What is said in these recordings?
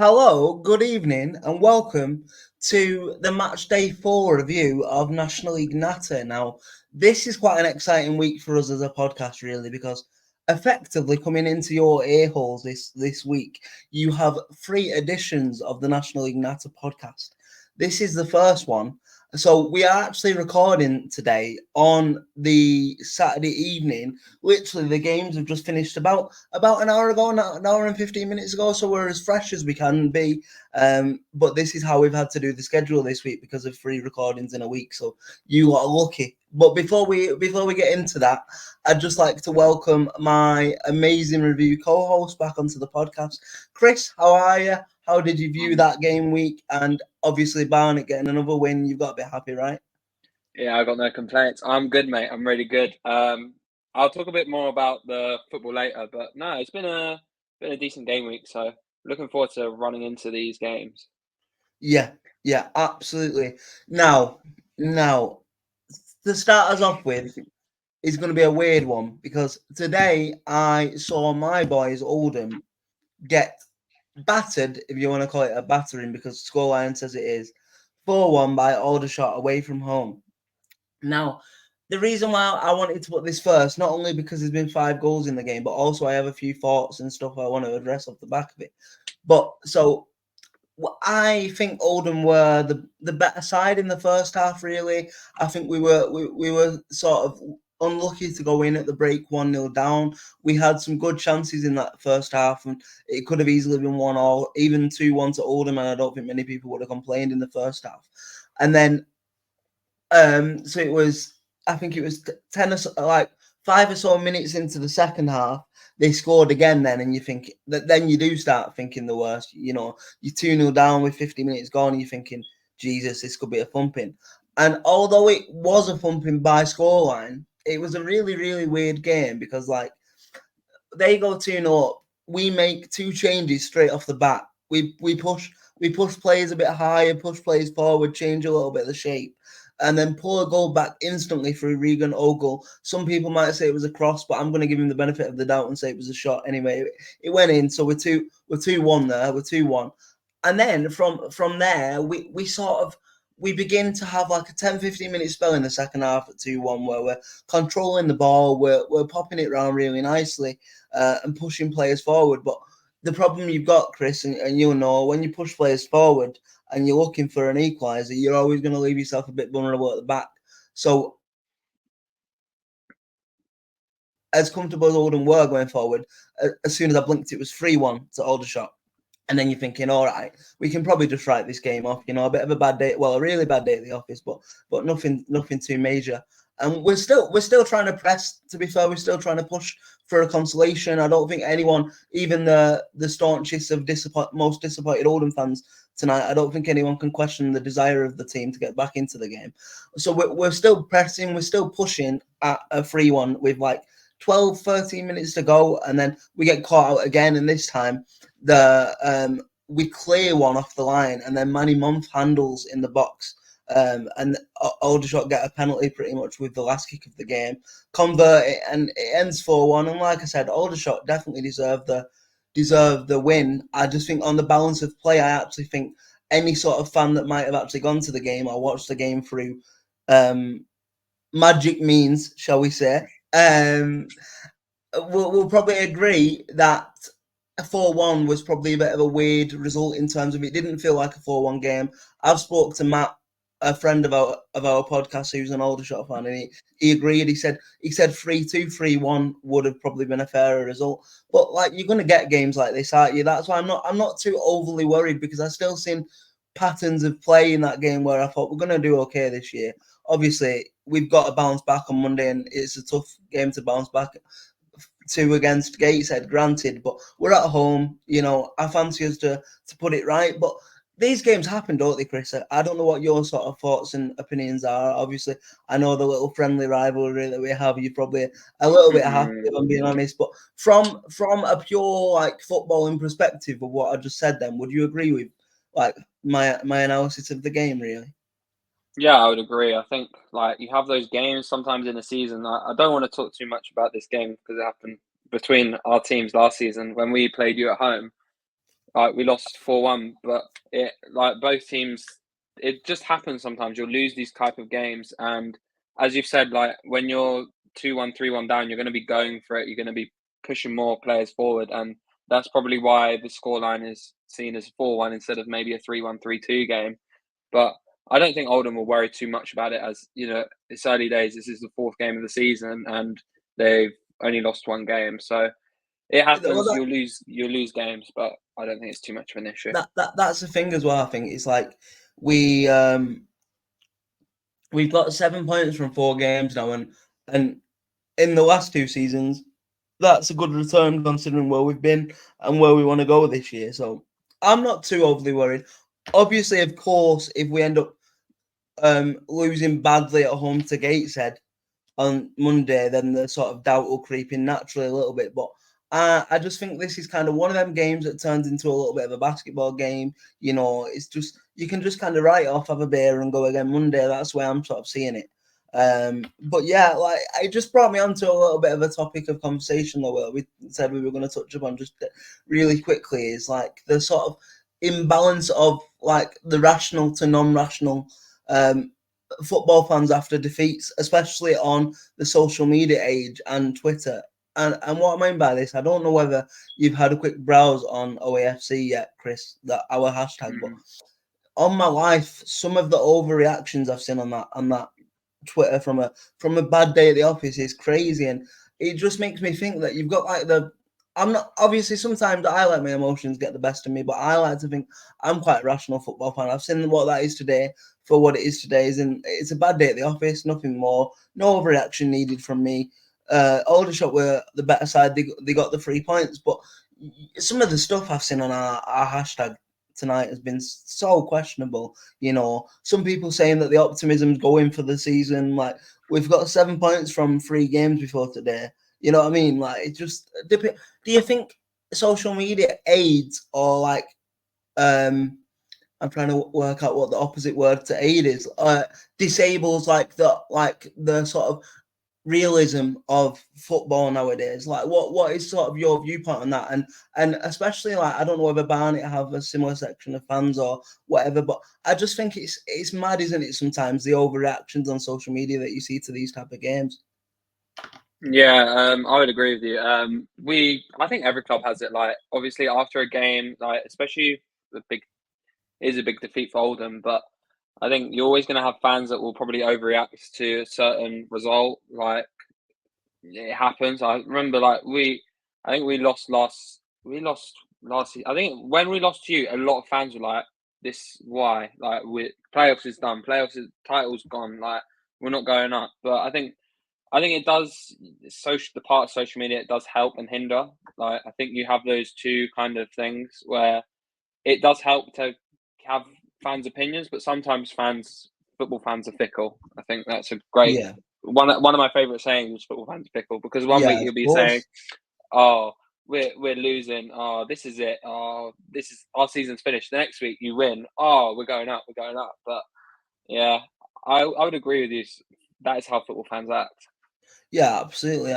Hello, good evening, and welcome to the Matchday 4 review of National League Natter. Now, this is quite an exciting week for us as a podcast, really, because effectively coming into your ear holes this week, you have 3 editions of the National League Natter podcast. This is the first one. So we are actually recording today on the Saturday evening. Literally, the games have just finished about an hour ago, an hour and 15 minutes ago. So we're as fresh as we can be. But this is how we've had to do the schedule this week because of 3 recordings in a week. So you are lucky. But before we get into that, I'd just like to welcome my amazing review co-host back onto the podcast. Chris, how are you? How did you view that game week? And obviously Barnet getting another win, you've got to be happy, right? Yeah, I got no complaints. I'm good, mate. I'm really good. I'll talk a bit more about the football later, but no, it's been a decent game week, so looking forward to running into these games. Yeah, absolutely. Now, to start us off with is going to be a weird one because today I saw my boys Oldham get battered, if you want to call it a battering, because scoreline says it is, 4-1 by Aldershot away from home. Now, the reason why I wanted to put this first, not only because there's been 5 goals in the game, but also I have a few thoughts and stuff I want to address off the back of it. But so I think Oldham were the better side in the first half. Really, I think we were sort of unlucky to go in at the break 1-0 down. We had some good chances in that first half, and it could have easily been 1-1, even 2-1 to Oldham. And I don't think many people would have complained in the first half. And then, so it was. I think it was 10 or so, like 5 or so minutes into the second half. They scored again then, and you think that then you do start thinking the worst. You know, you're 2-0 down with 50 minutes gone, and you're thinking, Jesus, this could be a thumping. And although it was a thumping by scoreline, it was a really, really weird game because, like, they go 2-0 up. We make 2 changes straight off the bat. We push players a bit higher, push players forward, change a little bit of the shape, and then pull a goal back instantly through Regan Ogle. Some people might say it was a cross, but I'm going to give him the benefit of the doubt and say it was a shot. Anyway, it went in, so we're 2-1 there. We're 2-1, and then from there we sort of we begin to have like a 10-15 minute spell in the second half at 2-1 where we're controlling the ball, we're popping it around really nicely and pushing players forward. But the problem you've got, Chris, and you'll know, when you push players forward and you're looking for an equaliser, you're always going to leave yourself a bit vulnerable at the back. So as comfortable as Oldham were going forward, as soon as I blinked, it was 3-1 to Aldershot. And then you're thinking, all right, we can probably just write this game off. You know, a bit of a bad day, well, a really bad day at the office, but nothing too major. And we're still trying to press. To be fair, we're still trying to push for a consolation. I don't think anyone, even the staunchest of most disappointed Oldham fans tonight, I don't think anyone can question the desire of the team to get back into the game. So we're still pressing, we're still pushing at a 3-1 with like 12, 13 minutes to go, and then we get caught out again. And this time, we clear one off the line, and then Manny Month handles in the box, and Aldershot get a penalty pretty much with the last kick of the game, convert it, and it ends 4-1. And like I said, Aldershot definitely deserved the win. I just think on the balance of play, I actually think any sort of fan that might have actually gone to the game or watched the game through magic means, shall we say, we'll probably agree that a 4-1 was probably a bit of a weird result in terms of it didn't feel like a 4-1 game. I've spoke to Matt, a friend of our podcast, who's an Aldershot fan, and he agreed. He said 3-2, 3-1 would have probably been a fairer result. But like, you're going to get games like this, aren't you? That's why I'm not too overly worried, because I've still seen patterns of play in that game where I thought we're going to do okay this year. Obviously, we've got to bounce back on Monday, and it's a tough game to bounce back to against Gateshead, granted, but we're at home. You know, I fancy us to put it right. But these games happen, don't they, Chris? I don't know what your sort of thoughts and opinions are. Obviously, I know the little friendly rivalry that we have, you're probably a little bit happy, if I'm being honest. But from a pure like footballing perspective of what I just said, then would you agree with like my analysis of the game, really? Yeah, I would agree. I think like you have those games sometimes in the season. I don't want to talk too much about this game because it happened between our teams last season when we played you at home. Like we lost 4-1, but it like both teams. It just happens sometimes. You'll lose these type of games, and as you've said, like when you're 2-1, 3-1 down, you're going to be going for it. You're going to be pushing more players forward, and that's probably why the scoreline is seen as 4-1 instead of maybe a 3-1, 3-2 game. But I don't think Oldham will worry too much about it, as you know, it's early days. This is the fourth game of the season, and they've only lost one game, so it Well, happens. You'll lose games, but I don't think it's too much of an issue. that's the thing as well. I think it's like we we've got 7 points from 4 games now, and in the last 2 seasons, that's a good return considering where we've been and where we want to go this year. So I'm not too overly worried. Obviously, of course, if we end up losing badly at home to Gateshead on Monday, then the sort of doubt will creep in naturally a little bit. But I just think this is kind of one of them games that turns into a little bit of a basketball game. You know, it's just you can just kind of write off, have a beer, and go again Monday. That's where I'm sort of seeing it. But yeah, like it just brought me onto a little bit of a topic of conversation that we said we were going to touch upon just really quickly. Is like the sort of imbalance of like the rational to non-rational football fans after defeats, especially on the social media age and Twitter. And what I mean by this, I don't know whether you've had a quick browse on OAFC yet, Chris, that our hashtag, but on my life, some of the overreactions I've seen on that Twitter from a bad day at the office is crazy, and it just makes me think that you've got like I'm not obviously sometimes I let my emotions get the best of me, but I like to think I'm quite a rational football fan. I've seen what that is today for what it is today. It's a bad day at the office, nothing more, no overreaction needed from me. Aldershot were the better side. They got the 3 points, but some of the stuff I've seen on our hashtag tonight has been so questionable. You know, some people saying that the optimism's going for the season. Like we've got 7 points from 3 games before today. You know what I mean? Like it just. Do you think social media aids or like I'm trying to work out what the opposite word to aid is. Disables like the sort of realism of football nowadays. Like what is sort of your viewpoint on that? And especially like I don't know whether Barnet have a similar section of fans or whatever, but I just think it's mad, isn't it? Sometimes the overreactions on social media that you see to these type of games. Yeah, I would agree with you. I think every club has it. Like, obviously, after a game, like especially is a big defeat for Oldham, but I think you're always going to have fans that will probably overreact to a certain result. Like, it happens. I remember, I think we lost last. I think when we lost to you, a lot of fans were like, "This why? Like, playoffs is done. Title's gone. Like, we're not going up." But I think it does. The part of social media, it does help and hinder. Like I think you have those two kind of things where it does help to have fans' opinions, but sometimes football fans are fickle. I think that's a great one. One of my favourite sayings: "Football fans are fickle," because one week you'll be saying, "Oh, we're losing. Oh, this is it. Oh, this is our season's finished." The next week you win. Oh, we're going up. We're going up. But yeah, I would agree with you. That is how football fans act. Yeah, absolutely.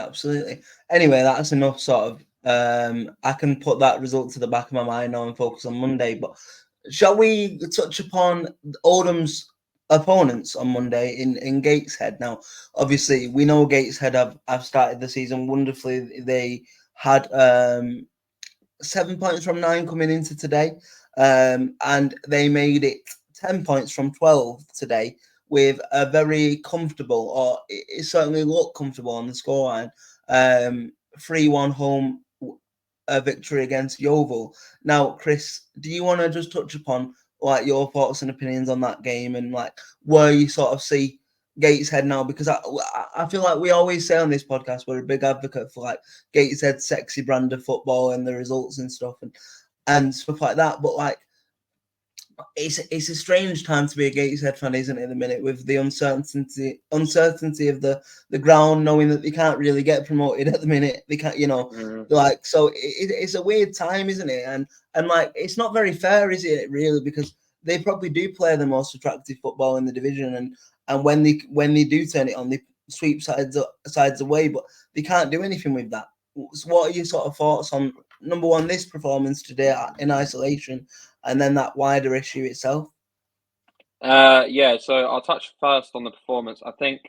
Anyway, that's enough sort of I can put that result to the back of my mind now and focus on Monday. But shall we touch upon Oldham's opponents on Monday in Gateshead? Now, obviously, we know Gateshead have started the season wonderfully. They had 7 points from 9 coming into today, and they made it 10 points from 12 today with a very comfortable, or it certainly looked comfortable on the scoreline, 3-1 home victory against Yeovil. Now, Chris, do you want to just touch upon like your thoughts and opinions on that game and like where you sort of see Gateshead now? Because I feel like we always say on this podcast we're a big advocate for like Gateshead's sexy brand of football and the results and stuff and stuff like that. But like it's a strange time to be a Gateshead fan, isn't it, at the minute, with the uncertainty of the ground, knowing that they can't really get promoted at the minute. They can't, like, so it's a weird time, isn't it? And like, it's not very fair, is it, really? Because they probably do play the most attractive football in the division, and when they do turn it on, they sweep sides away, but they can't do anything with that. So what are your sort of thoughts on number one, this performance today in isolation, and then that wider issue itself? Yeah, so I'll touch first on the performance. I think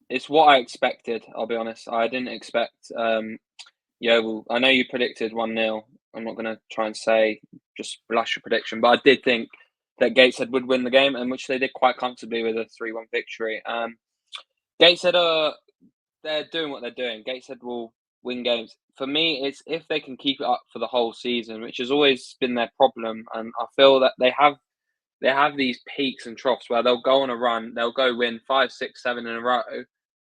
it's what I expected, I'll be honest. I didn't expect Yeovil. I know you predicted 1-0. I'm not going to try and say just blush a prediction, but I did think that Gateshead would win the game, and which they did quite comfortably with a 3-1 victory. Gateshead they're doing what they're doing. Gateshead will win games. For me, it's if they can keep it up for the whole season, which has always been their problem. And I feel that they have these peaks and troughs where they'll go on a run, they'll go win 5, 6, 7 in a row,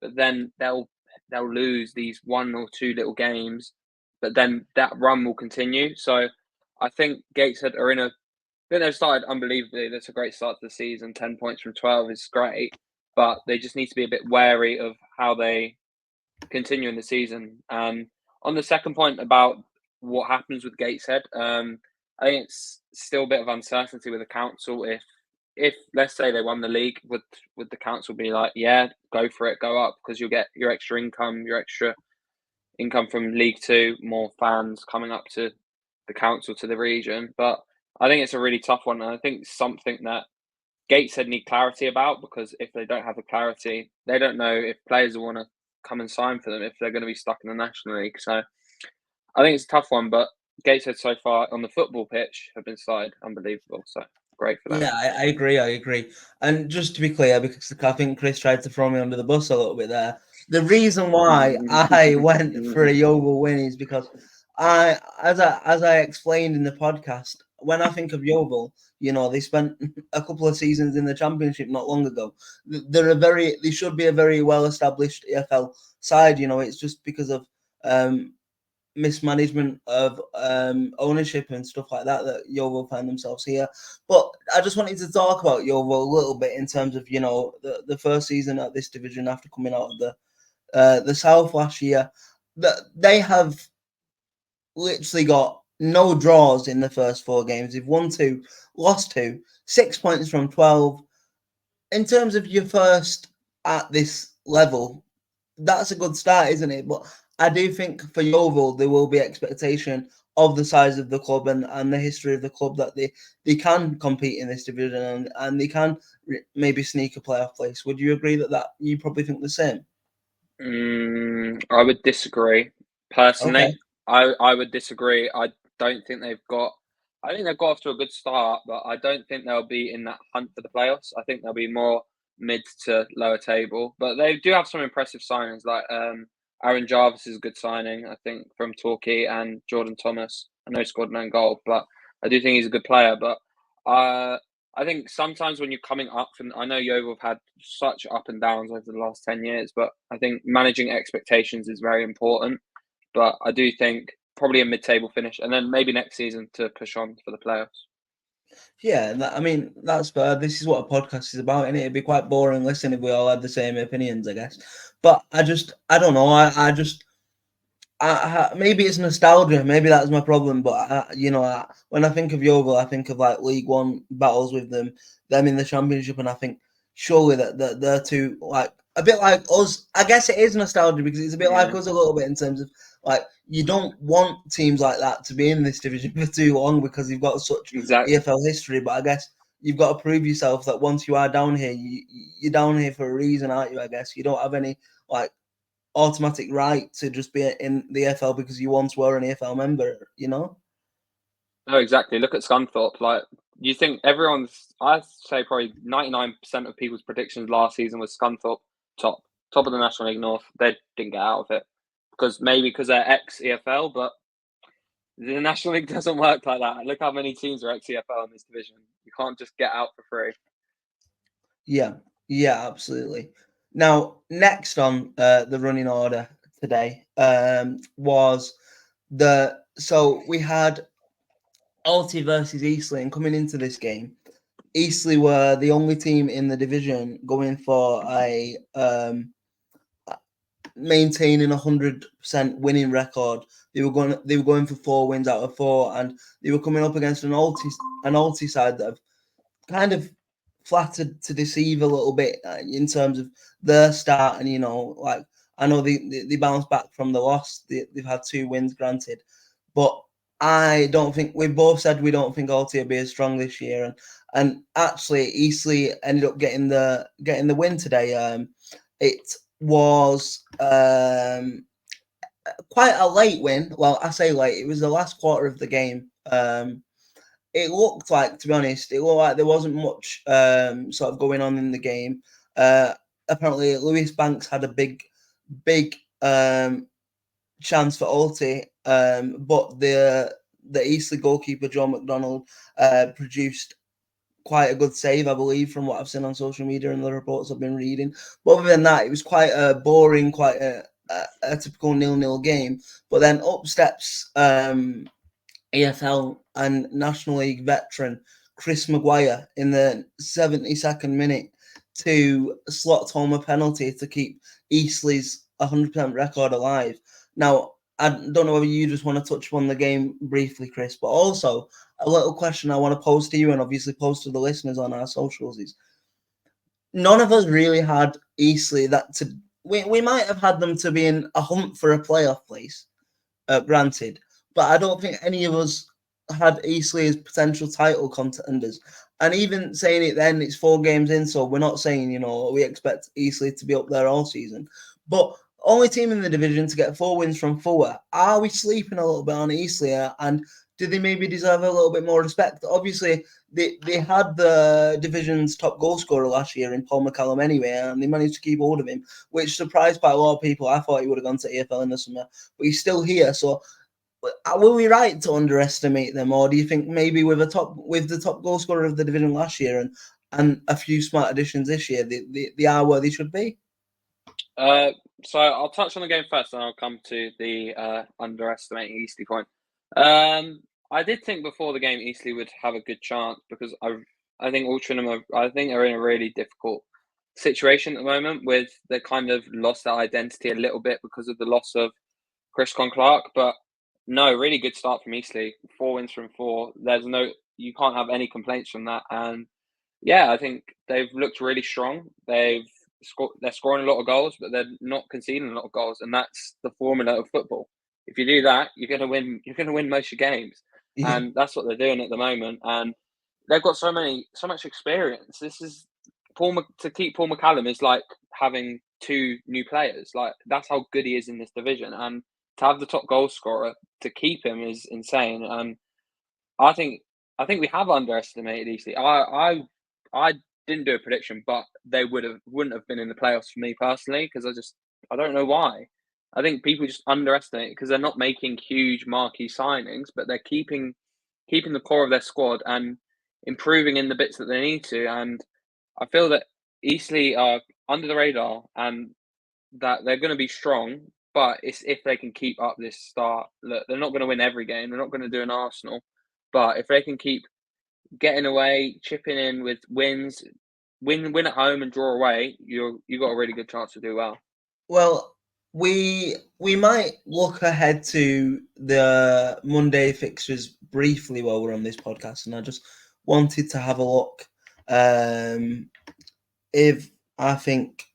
but then they'll lose these 1 or 2 little games, but then that run will continue. So I think Gateshead are in a. I think they've started unbelievably. That's a great start to the season. 10 points from 12 is great, but they just need to be a bit wary of how they continue in the season. And on the second point about what happens with Gateshead, I think it's still a bit of uncertainty with the council. If let's say they won the league, would the council be like, yeah, go for it, go up, because you'll get your extra income from League Two, more fans coming up to the council, to the region. But I think it's a really tough one, and I think something that Gateshead need clarity about, because if they don't have the clarity, they don't know if players will want to come and sign for them if they're going to be stuck in the National League. So I think it's a tough one, but Gateshead so far on the football pitch have been started unbelievable. So great for them. Yeah, I agree. And just to be clear, because I think Chris tried to throw me under the bus a little bit there, the reason why I went for a Yeovil win is because as I explained in the podcast, when I think of Yeovil, they spent a couple of seasons in the Championship not long ago. They should be a very well established EFL side. It's just because of mismanagement of ownership and stuff like that Yeovil find themselves here. But I just wanted to talk about Yeovil a little bit in terms of the first season at this division after coming out of the South last year. They have literally got no draws in the first 4 games. They've won 2, lost 2, 6 points from 12. In terms of your first at this level, that's a good start, isn't it? But I do think for Yeovil, there will be expectation of the size of the club and the history of the club that they can compete in this division and they can maybe sneak a playoff place. Would you agree that you probably think the same? I would disagree personally. Okay. I would disagree. I don't think they've got. I think they've got off to a good start, but I don't think they'll be in that hunt for the playoffs. I think they'll be more mid to lower table. But they do have some impressive signings, like Aaron Jarvis is a good signing, I think, from Torquay, and Jordan Thomas. I know he scored an own goal, but I do think he's a good player. But I think sometimes when you're coming up from, I know Yeovil have had such up and downs over the last 10 years, but I think managing expectations is very important. But I do think probably a mid-table finish, and then maybe next season to push on for the playoffs. Yeah, that's fair. This is what a podcast is about, and it'd be quite boring listening if we all had the same opinions, I guess. But I don't know. Maybe it's nostalgia. Maybe that's my problem. But when I think of Yeovil, I think of like League One battles with them in the Championship, and I think surely that they're two, like a bit like us. I guess it is nostalgia because it's a bit like us a little bit in terms of like you don't want teams like that to be in this division for too long because you've got such EFL history. But I guess you've got to prove yourself that once you are down here, you're down here for a reason, aren't you? I guess you don't have any like automatic right to just be in the EFL because you once were an EFL member, No, exactly. Look at Scunthorpe. Like, you think I'd say probably 99% of people's predictions last season was Scunthorpe top of the National League North. They didn't get out of it because they're ex-EFL, but the National League doesn't work like that. Look how many teams are ex-EFL in this division. You can't just get out for free. Yeah, absolutely. Now, next on the running order today was so we had Alty versus Eastleigh, and coming into this game, Eastleigh were the only team in the division going for a maintaining 100% winning record. They were going for 4 wins out of 4, and they were coming up against an Alty side that have kind of flattered to deceive a little bit in terms of their start. And like I know they bounced back from the loss. They've had 2 wins, granted, but I don't think we both said we don't think Alty will be as strong this year, and actually Eastleigh ended up getting the win today. It was quite a late win. Well, I say late. It was the last quarter of the game. It looked like, to be honest, it looked like there wasn't much sort of going on in the game. Apparently, Lewis Banks had a big chance for Alty, but the Eastleigh goalkeeper John McDonald produced quite a good save, I believe, from what I've seen on social media and the reports I've been reading. But other than that, it was quite a boring, quite a typical 0-0 game. But then up steps EFL and National League veteran Chris Maguire in the 72nd minute to slot home a penalty to keep Eastleigh's 100% record alive. Now, I don't know whether you just want to touch upon the game briefly, Chris, but also a little question I want to pose to you and obviously pose to the listeners on our socials is none of us really had Eastleigh we might have had them to be in a hunt for a playoff place, granted, but I don't think any of us had Eastleigh as potential title contenders. And even saying it then, it's 4 games in, so we're not saying, we expect Eastleigh to be up there all season. But only team in the division to get 4 wins from 4. Are we sleeping a little bit on Eastleigh? And do they maybe deserve a little bit more respect? Obviously, they had the division's top goal scorer last year in Paul McCallum anyway, and they managed to keep hold of him, which surprised quite a lot of people. I thought he would have gone to AFL in the summer, but he's still here. So were we right to underestimate them, or do you think maybe with the top goal scorer of the division last year and a few smart additions this year, they are where they should be? So I'll touch on the game first, and I'll come to the underestimating Eastleigh point. I did think before the game Eastleigh would have a good chance because I think Altrincham are in a really difficult situation at the moment with they kind of lost that identity a little bit because of the loss of Chris Clark, but no, really good start from Eastleigh. 4 wins from 4. You can't have any complaints from that. And yeah, I think they've looked really strong. They're scoring a lot of goals, but they're not conceding a lot of goals, and that's the formula of football. If you do that, you're going to win. You're going to win most of your games, and that's what they're doing at the moment. And they've got so much experience. This is to keep Paul McCallum is like having 2 new players. Like that's how good he is in this division, and to have the top goal scorer to keep him is insane. And I think we have underestimated Eastleigh. I didn't do a prediction, but they wouldn't have been in the playoffs for me personally because I don't know why. I think people just underestimate because they're not making huge marquee signings, but they're keeping the core of their squad and improving in the bits that they need to. And I feel that Eastleigh are under the radar and that they're going to be strong, but it's if they can keep up this start. Look, they're not going to win every game. They're not going to do an Arsenal, but if they can keep getting away, chipping in with wins, win at home and draw away, you got a really good chance to do well. Well, we might look ahead to the Monday fixtures briefly while we're on this podcast, and I just wanted to have a look if I think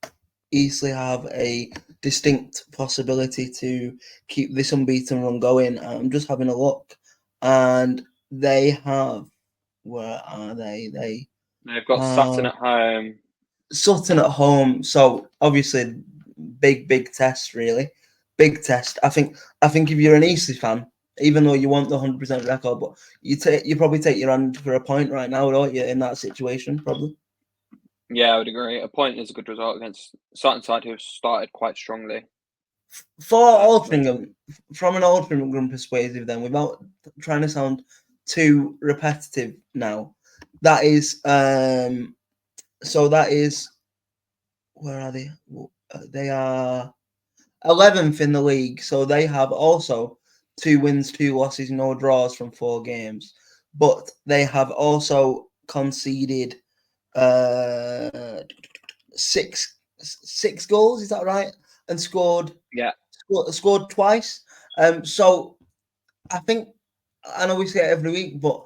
Eastleigh have a distinct possibility to keep this unbeaten run going. I'm just having a look, and they have. Where are they? They've got Sutton at home. Sutton at home. So obviously, big test, really. Big test. I think if you're an Eastleigh fan, even though you want the 100% record, but you probably take your hand for a point right now, don't you? In that situation, probably. Yeah, I would agree. A point is a good result against Sutton side, who have started quite strongly. For Altrincham, from an Altrincham perspective, then, without trying to sound too repetitive now, that is so that is where are they? They are 11th in the league, so they have also 2 wins, 2 losses, no draws from 4 games, but they have also conceded six goals. Is that right? And scored twice. So I think I know we say it every week, but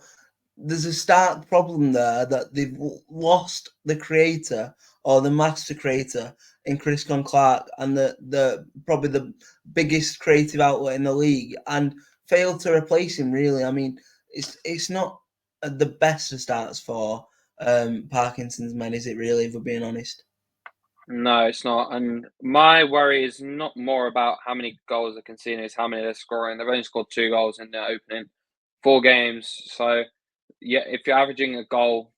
there's a stark problem there that they've lost the creator or the master creator in Chris Clark and the probably the biggest creative outlet in the league. And failed to replace him. Really, I mean, it's not the best of starts for Parkinson's men, is it? Really, if we're being honest. No, it's not. And my worry is not more about how many goals they're conceding, it's how many they're scoring. They've only scored 2 goals in their opening 4 games. So, yeah, if you're averaging a goal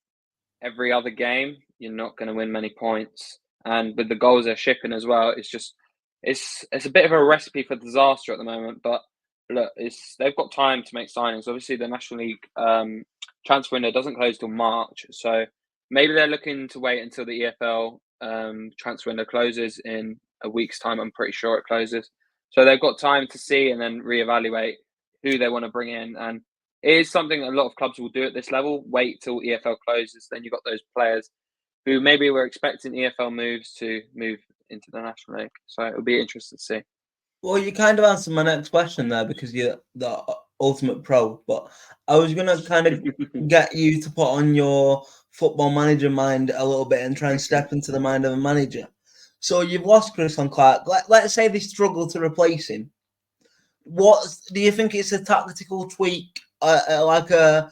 every other game, you're not going to win many points. And with the goals they're shipping as well, it's a bit of a recipe for disaster at the moment. But look, they've got time to make signings. Obviously, the National League transfer window doesn't close till March, so maybe they're looking to wait until the EFL transfer window closes in a week's time. I'm pretty sure it closes, so they've got time to see and then reevaluate who they want to bring in. And it is something a lot of clubs will do at this level. Wait till EFL closes, then you've got those players who maybe were expecting EFL moves to move into the National League. So it'll be interesting to see. Well, you kind of answered my next question there because you're the ultimate pro, but I was going to kind of get you to put on your football manager mind a little bit and try and step into the mind of a manager. So you've lost Chris Clark. Let's say they struggle to replace him. What do you think? It's a tactical tweak, like a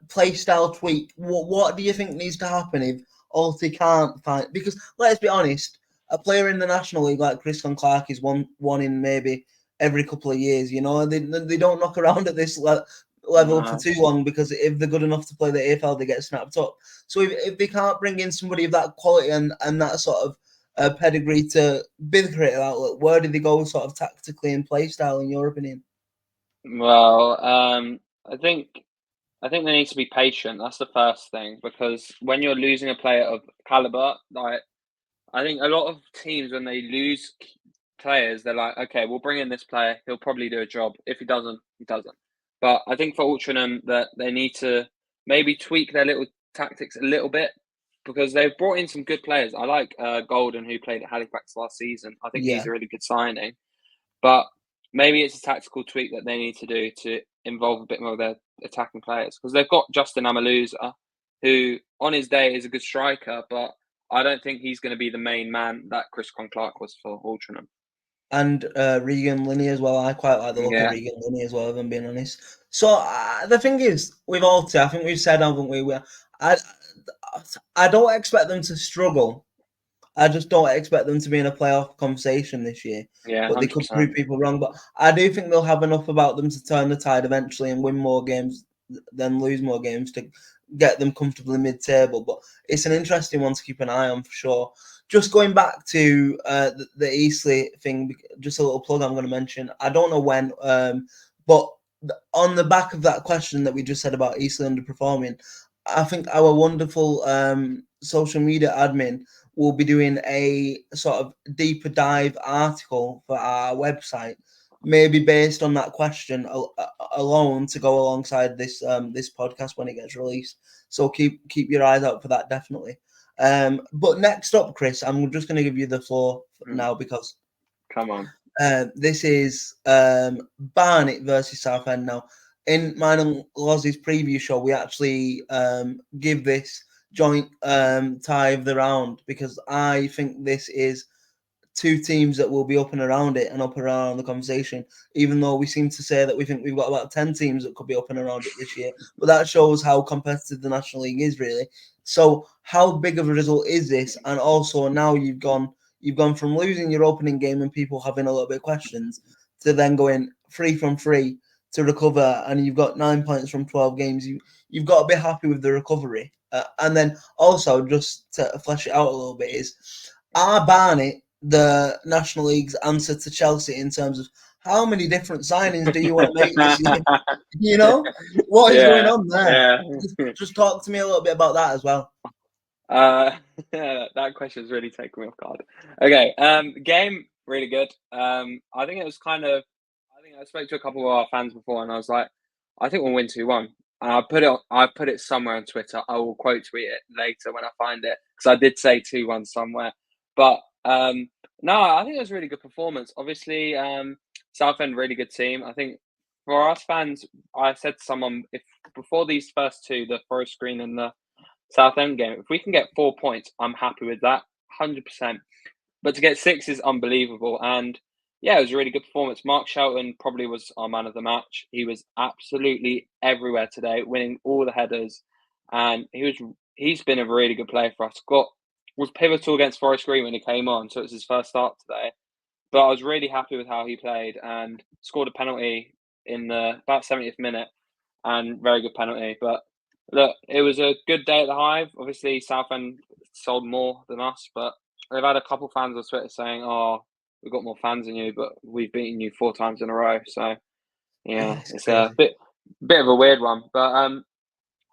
play style tweak? What do you think needs to happen if Alty can't find? Because let's be honest, a player in the National League like Chris Clark is one in maybe every couple of years. You know, they don't knock around at this level for too long, because if they're good enough to play the AFL, they get snapped up. So if they can't bring in somebody of that quality and that sort of pedigree to be the creative outlet, where do they go sort of tactically and play style, in your opinion? Well, I think they need to be patient. That's the first thing, because when you're losing a player of caliber, like I think a lot of teams, when they lose players, they're like, okay, we'll bring in this player. He'll probably do a job. If he doesn't, he doesn't. But I think for Altrincham that they need to maybe tweak their little tactics a little bit, because they've brought in some good players. I like Golden, who played at Halifax last season. I think he's a really good signing. But maybe it's a tactical tweak that they need to do to involve a bit more of their attacking players, because they've got Justin Amaluza, who on his day is a good striker, but I don't think he's going to be the main man that Chris Clark was for Altrincham. And Regan Linney as well. I quite like the look of Regan Linney as well, if I'm being honest. So the thing is, with Alty, I think we've said, haven't we? I don't expect them to struggle. I just don't expect them to be in a playoff conversation this year. Yeah, but 100%. They could prove people wrong. But I do think they'll have enough about them to turn the tide eventually and win more games than lose more games to get them comfortably mid-table. But it's an interesting one to keep an eye on for sure. Just going back to the Eastleigh thing, just a little plug I'm going to mention. I don't know when, but on the back of that question that we just said about Eastleigh underperforming, I think our wonderful social media admin will be doing a sort of deeper dive article for our website, maybe based on that question alone, to go alongside this this podcast when it gets released. So keep your eyes out for that, definitely. But next up, Chris, I'm just going to give you the floor now, because come on, this is Barnet versus Southend. Now, in mine and Lozzy's preview show, we actually give this joint tie of the round, because I think this is two teams that will be up and around it and up and around the conversation, even though we seem to say that we think we've got about 10 teams that could be up and around it this year. But that shows how competitive the National League is, really. So how big of a result is this? And also now you've gone from losing your opening game and people having a little bit of questions, to then going 3 from 3 to recover, and you've got 9 points from 12 games. You've got to be happy with the recovery. And then also, just to flesh it out a little bit, is are Barnet the National League's answer to Chelsea in terms of how many different signings do you want to make this year? You know, what is going on there? Just talk to me a little bit about that as well. That question is really taking me off guard. Okay, game really good. I think it was kind of. I think I spoke to a couple of our fans before, and I was like, I think we'll win 2-1. I put it somewhere on Twitter. I will quote tweet it later when I find it, because I did say 2-1 somewhere. But no, I think it was a really good performance. Obviously, Southend, really good team. I think for us fans, I said to someone, if before these first two, the Forest Green and the Southend game, if we can get 4 points, I'm happy with that, 100%. But to get 6 is unbelievable. And Yeah, it was a really good performance. Mark Shelton probably was our man of the match. He was absolutely everywhere today, winning all the headers, and he's been a really good player for us. Was pivotal against Forest Green when he came on, so it was his first start today. But I was really happy with how he played and scored a penalty in the about 70th minute, and very good penalty. But look, it was a good day at the Hive. Obviously, Southend sold more than us, but they've had a couple fans on Twitter saying, "Oh, we've got more fans than you, but we've beaten you 4 times in a row." So yeah, It's it's a crazy. bit of a weird one. But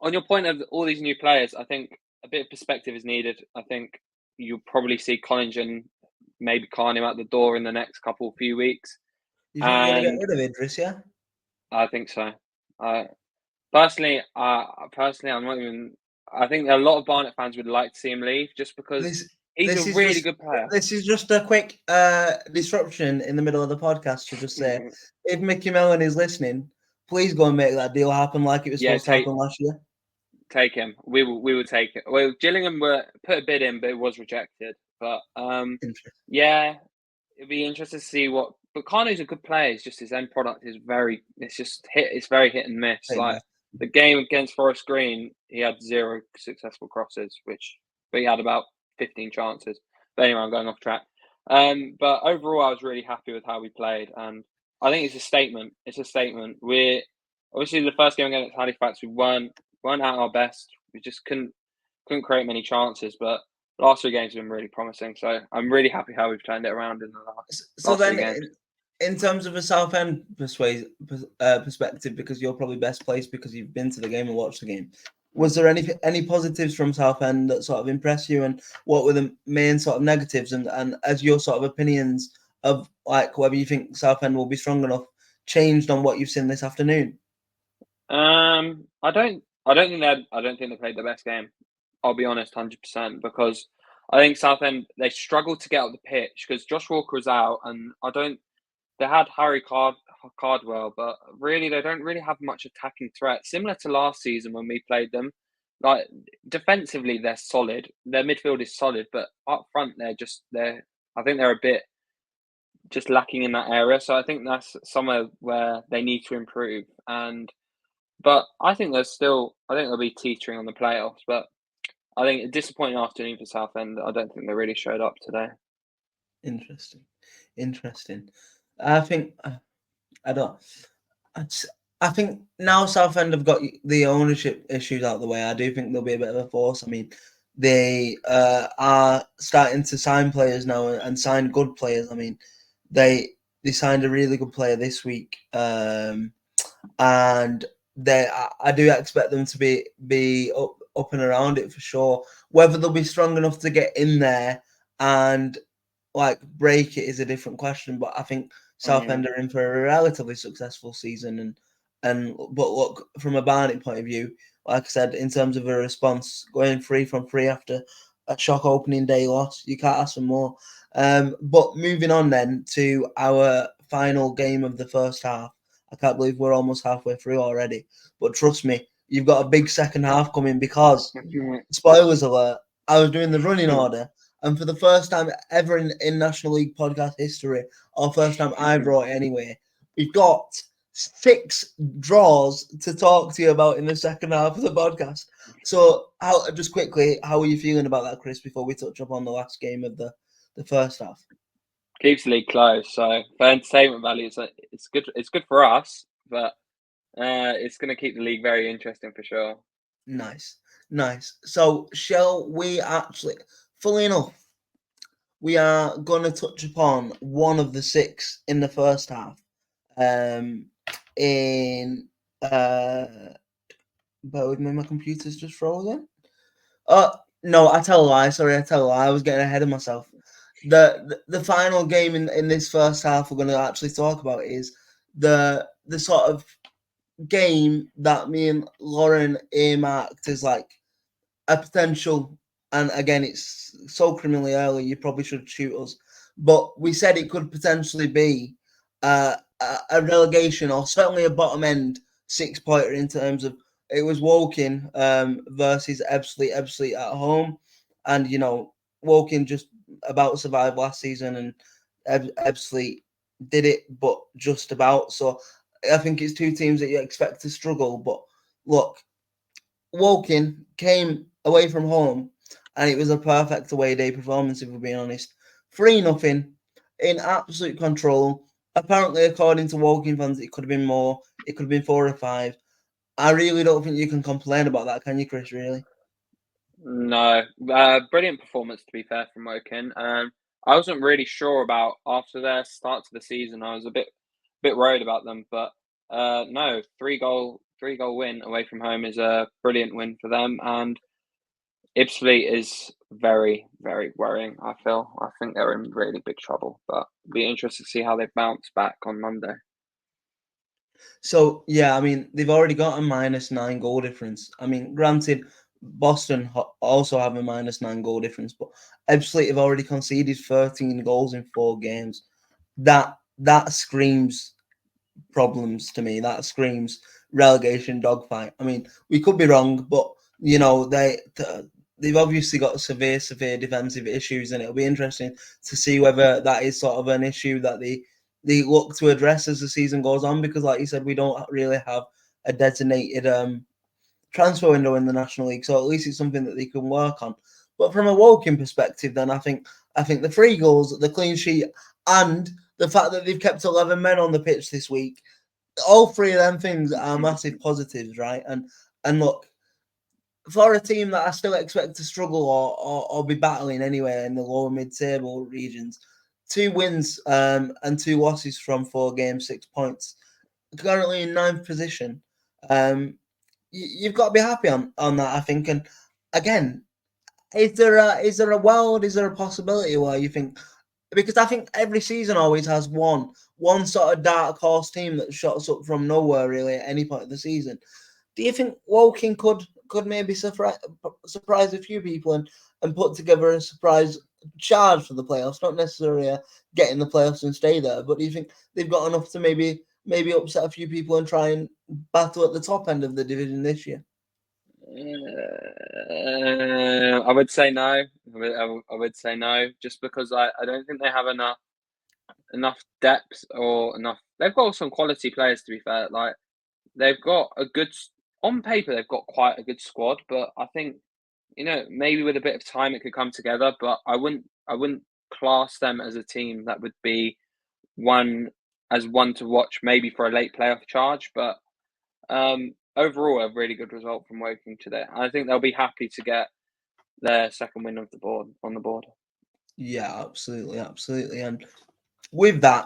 on your point of all these new players, I think a bit of perspective is needed. I think you'll probably see Collingen, maybe Carney out the door in the next few weeks, You think we're gonna get and rid of Idris? Yeah. I think so. I personally, I'm not even. I think a lot of Barnet fans would like to see him leave, just because This he's a this is really just good player. a quick disruption in the middle of the podcast to just say, if Mickey Mellon is listening, please go and make that deal happen like it was Yeah, supposed to happen last year. take him. We will take it. Well, Gillingham put a bid in, but it was rejected. But Interesting. yeah, it'd be interesting to see what. But Carno's a good player. It's just his end product is very. It's just hit. It's very hit and miss. Like the game against Forest Green, he had 0 successful crosses, but he had about 15 chances. But anyway, I'm going off track. But overall, I was really happy with how we played, and I think it's a statement. It's a statement. We're obviously the first game against Halifax, we weren't at our best. We just couldn't create many chances, but last 3 games have been really promising. So I'm really happy how we've turned it around in the So last 3 then, games. in terms of a Southend perspective, because you're probably best placed because you've been to the game and watched the game, was there any positives from Southend that sort of impressed you, and what were the main sort of negatives, and as your sort of opinions of like whether you think Southend will be strong enough changed on what you've seen this afternoon? I don't think they played the best game. I'll be honest, 100%, because I think Southend they struggled to get up the pitch because Josh Walker was out, and they had Cardwell, but really they don't really have much attacking threat. Similar to last season when we played them, like defensively they're solid. Their midfield is solid, but up front I think they're a bit just lacking in that area. So I think that's somewhere where they need to improve. But I think they'll be teetering on the playoffs. But I think a disappointing afternoon for Southend. I don't think they really showed up today. Interesting. I think I don't. I think now Southend have got the ownership issues out of the way. I do think they'll be a bit of a force. I mean, they are starting to sign players now and sign good players. I mean, they signed a really good player this week, and I do expect them to be up and around it for sure. Whether they'll be strong enough to get in there and like break it is a different question. But I think Southend are in for a relatively successful season, but look, from a Barnet point of view, like I said, in terms of a response, going 3 from 3 after a shock opening day loss, you can't ask for more. But moving on then to our final game of the first half. I can't believe we're almost halfway through already. But trust me, you've got a big second half coming because, spoilers alert, I was doing the running order, and for the first time ever in National League podcast history, or first time I've wrote it anyway, we've got 6 draws to talk to you about in the second half of the podcast. So, just quickly, how are you feeling about that, Chris, before we touch up on the last game of the first half? Keeps the league close, so for entertainment value, it's good. It's good for us, but it's going to keep the league very interesting for sure. Nice. So, shall we actually? Fully enough, we are going to touch upon one of the 6 in the first half. In bear with me, my computer's just frozen. No, I tell a lie. Sorry, I tell a lie. I was getting ahead of myself. The final game in this first half we're going to actually talk about is the sort of game that me and Lauren earmarked as like a potential, and again, it's so criminally early, you probably should shoot us, but we said it could potentially be a relegation or certainly a bottom end 6-pointer in terms of it was Woking versus Ebbsfleet at home, and Woking just about survived last season, and Ebbsfleet did it, but just about. So I think it's two teams that you expect to struggle. But look, Woking came away from home, and it was a perfect away day performance, if we're being honest. 3-0 in absolute control. Apparently, according to Woking fans, it could have been more. It could have been 4 or 5. I really don't think you can complain about that, can you, Chris? Really? No, brilliant performance to be fair from Woking. I wasn't really sure about after their start to the season. I was a bit worried about them, but no, three goal win away from home is a brilliant win for them. And Ebbsfleet is very, very worrying. I think they're in really big trouble, but it'll be interesting to see how they bounce back on Monday. So yeah, I mean they've already got a -9 goal difference. I mean, granted, Boston also have a -9 goal difference, but Ebbsfleet have already conceded 13 goals in 4 games. That screams problems to me. That screams relegation dogfight. I mean, we could be wrong, but you know they've obviously got severe defensive issues, and it'll be interesting to see whether that is sort of an issue that they look to address as the season goes on. Because, like you said, we don't really have a designated transfer window in the National League, so at least it's something that they can work on. But from a Woking perspective, then I think the 3 goals, the clean sheet, and the fact that they've kept 11 men on the pitch this week, all 3 of them things are massive positives, right? And look, for a team that I still expect to struggle or be battling anywhere in the lower mid-table regions, 2 wins and 2 losses from 4 games, 6 points, currently in 9th position. You've got to be happy on that, I think. And again, is there a world, is there a possibility where you think, because I think every season always has one sort of dark horse team that shots up from nowhere really at any point of the season. Do you think Woking could maybe surprise a few people and put together a surprise charge for the playoffs? Not necessarily get in the playoffs and stay there, but do you think they've got enough to maybe upset a few people and try and battle at the top end of the division this year? I would say no. I would say no, just because I don't think they have enough depth or enough. They've got some quality players, to be fair. Like they've got on paper, they've got quite a good squad, but I think maybe with a bit of time it could come together. But I wouldn't class them as a team that would be one to watch maybe for a late playoff charge. But overall, a really good result from Woking today. I think they'll be happy to get their second win on the board. Yeah, absolutely. And with that,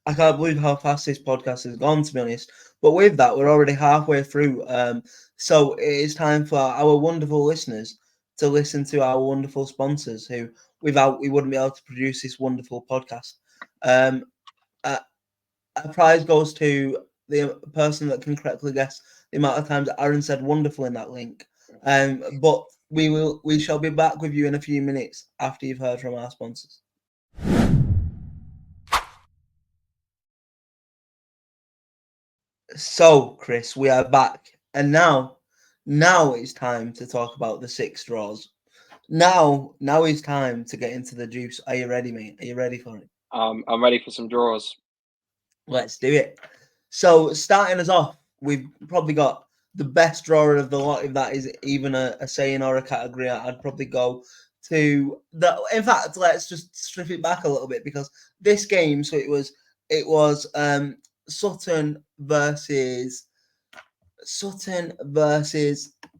I can't believe how fast this podcast has gone, to be honest. But with that, we're already halfway through. So it is time for our wonderful listeners to listen to our wonderful sponsors, who without we wouldn't be able to produce this wonderful podcast. A prize goes to the person that can correctly guess the amount of times Aaron said "wonderful" in that link. But we shall be back with you in a few minutes after you've heard from our sponsors. So, Chris, we are back, and now it's time to talk about the 6 draws. Now is time to get into the juice. Are you ready, mate? Are you ready for it? I'm ready for some draws. Let's do it. So, starting us off, we've probably got the best drawer of the lot. If that is even a saying or a category, I'd probably go to that. In fact, let's just strip it back a little bit, because this game, so it was Sutton versus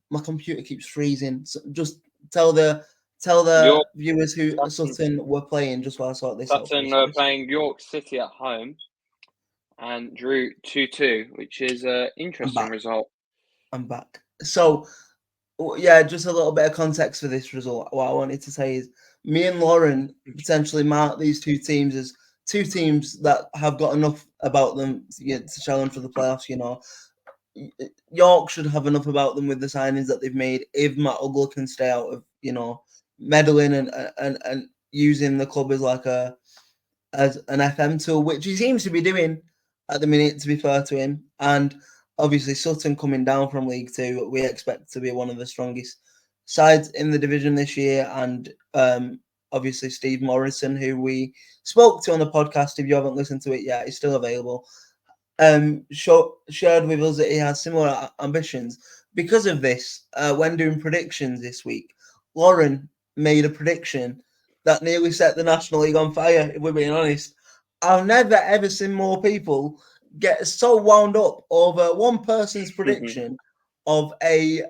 my computer keeps freezing. So just tell the viewers who Sutton were playing just while I sort this out. Sutton are playing York City at home and drew 2-2, which is an interesting result. I'm back. So yeah, just a little bit of context for this result. What I wanted to say is me and Lauren potentially mark these 2 teams as 2 teams that have got enough about them to challenge for the playoffs. York should have enough about them with the signings that they've made. If Matt Uggler can stay out of meddling and using the club as an FM tool, which he seems to be doing at the minute, to be fair to him. And obviously Sutton coming down from League Two, we expect to be one of the strongest sides in the division this year, and obviously Steve Morrison, who we spoke to on the podcast. If you haven't listened to it yet, it's still available. Shared with us that he has similar ambitions. Because of this, when doing predictions this week, Lauren made a prediction that nearly set the National League on fire, if we're being honest. I've never ever seen more people get so wound up over one person's prediction of a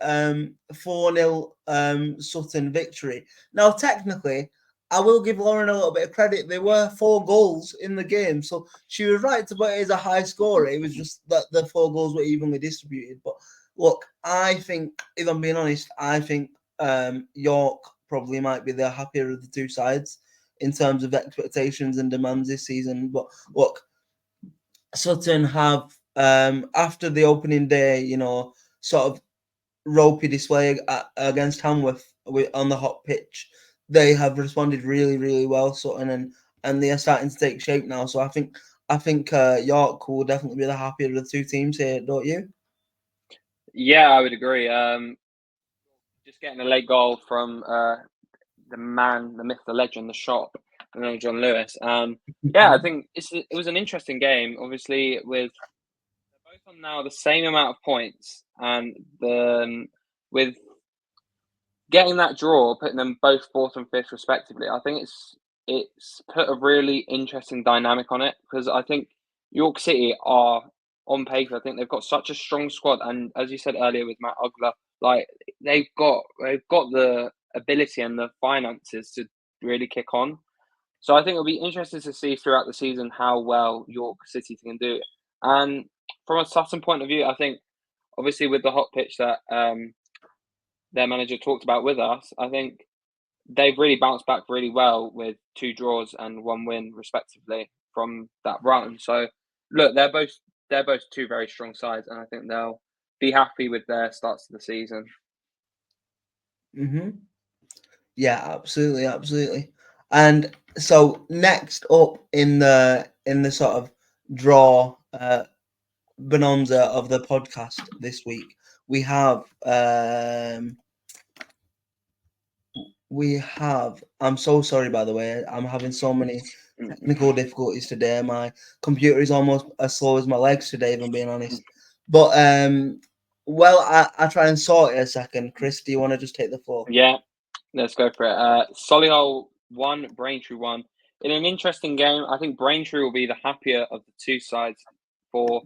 4-0 Sutton victory. Now, technically, I will give Lauren a little bit of credit. There were 4 goals in the game, so she was right to put it as a high score. It was just that the 4 goals were evenly distributed. But look, I think, if I'm being honest, I think York probably might be the happier of the two sides in terms of expectations and demands this season. But look, Sutton have, after the opening day, sort of ropey display against Tamworth on the hot pitch, they have responded really, really well, Sutton, and they are starting to take shape now. So I think York will definitely be the happier of the two teams here, don't you? Yeah, I would agree. Just getting a late goal from the man, the myth, the legend, the shop, John Lewis. Yeah, I think it was an interesting game. Obviously, they're both on now the same amount of points, and with getting that draw, putting them both 4th and 5th respectively, I think it's put a really interesting dynamic on it, because I think York City are, on paper, I think they've got such a strong squad, and as you said earlier with Matt Ugler, like they've got the ability and the finances to really kick on. So I think it'll be interesting to see throughout the season how well York City can do. And from a Sutton point of view, I think obviously with the hot pitch that their manager talked about with us, I think they've really bounced back really well with 2 draws and 1 win respectively from that run. So look, they're both 2 very strong sides, and I think they'll be happy with their starts to the season. Yeah, absolutely. And so next up in the sort of draw bonanza of the podcast this week, we have I'm so sorry, by the way, I'm having so many technical difficulties today. My computer is almost as slow as my legs today, if I'm being honest. But well, I try and sort it a second. Chris, do you want to just take the floor? Yeah, let's go for it. Solihull 1, Braintree 1. In an interesting game, I think Braintree will be the happier of the two sides for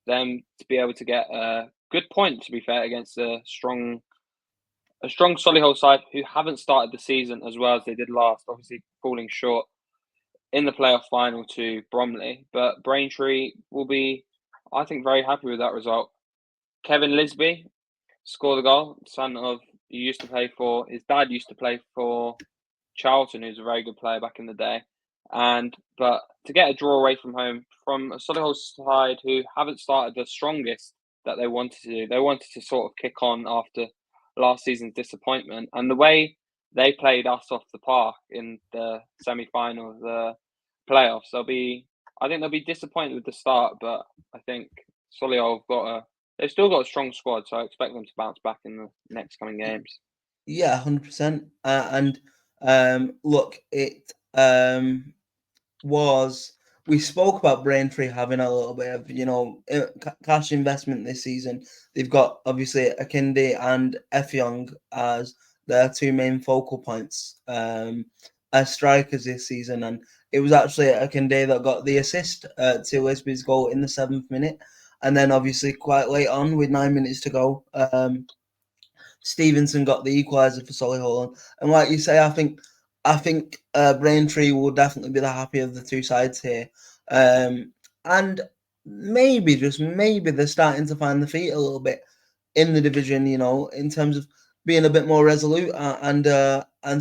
them to be able to get a good point, to be fair, against a strong Solihull side who haven't started the season as well as they did last, obviously falling short in the playoff final to Bromley. But Braintree will be, I think, very happy with that result. Kevin Lisby scored the goal, son of his dad used to play for Charlton, who's a very good player back in the day. But to get a draw away from home from a Solihull side who haven't started the strongest that they wanted to do, they wanted to sort of kick on after last season's disappointment, and the way they played us off the park in the semi-final of the playoffs, I think they'll be disappointed with the start, but I think Solihull they've still got a strong squad, so I expect them to bounce back in the next coming games. Yeah, 100%. And look, it was. We spoke about Braintree having a little bit of cash investment this season. They've got obviously Akinde and Effiong as their 2 main focal points as strikers this season, and it was actually Akinde that got the assist to Lisby's goal in the 7th minute, and then obviously quite late on with 9 minutes to go, Stevenson got the equaliser for Solihull, and like you say, I think Braintree will definitely be the happier of the two sides here, and maybe just maybe they're starting to find the feet a little bit in the division, in terms of being a bit more resolute and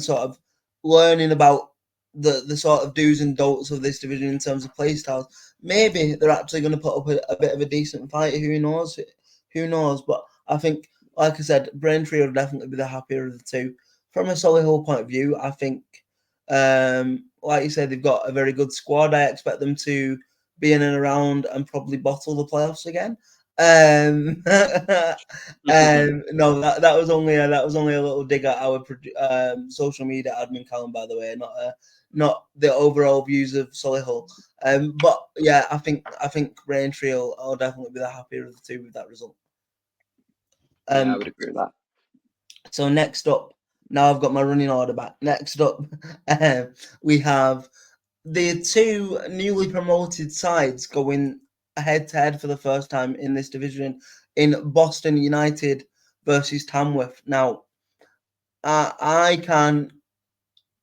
sort of learning about the sort of do's and don'ts of this division in terms of play styles. Maybe they're actually going to put up a bit of a decent fight. Who knows? But I think, like I said, Braintree will definitely be the happier of the two. From a Solihull point of view, I think, like you said, they've got a very good squad. I expect them to be in and around and probably bottle the playoffs again. No, that was only a little dig at our social media admin Callum, by the way, not the overall views of Solihull. But yeah, I think Braintree will definitely be the happier of the two with that result. Yeah, I would agree with that. So next up, now I've got my running order back. Next up, we have the two newly promoted sides going head to head for the first time in this division in Boston United versus Tamworth. Now, I can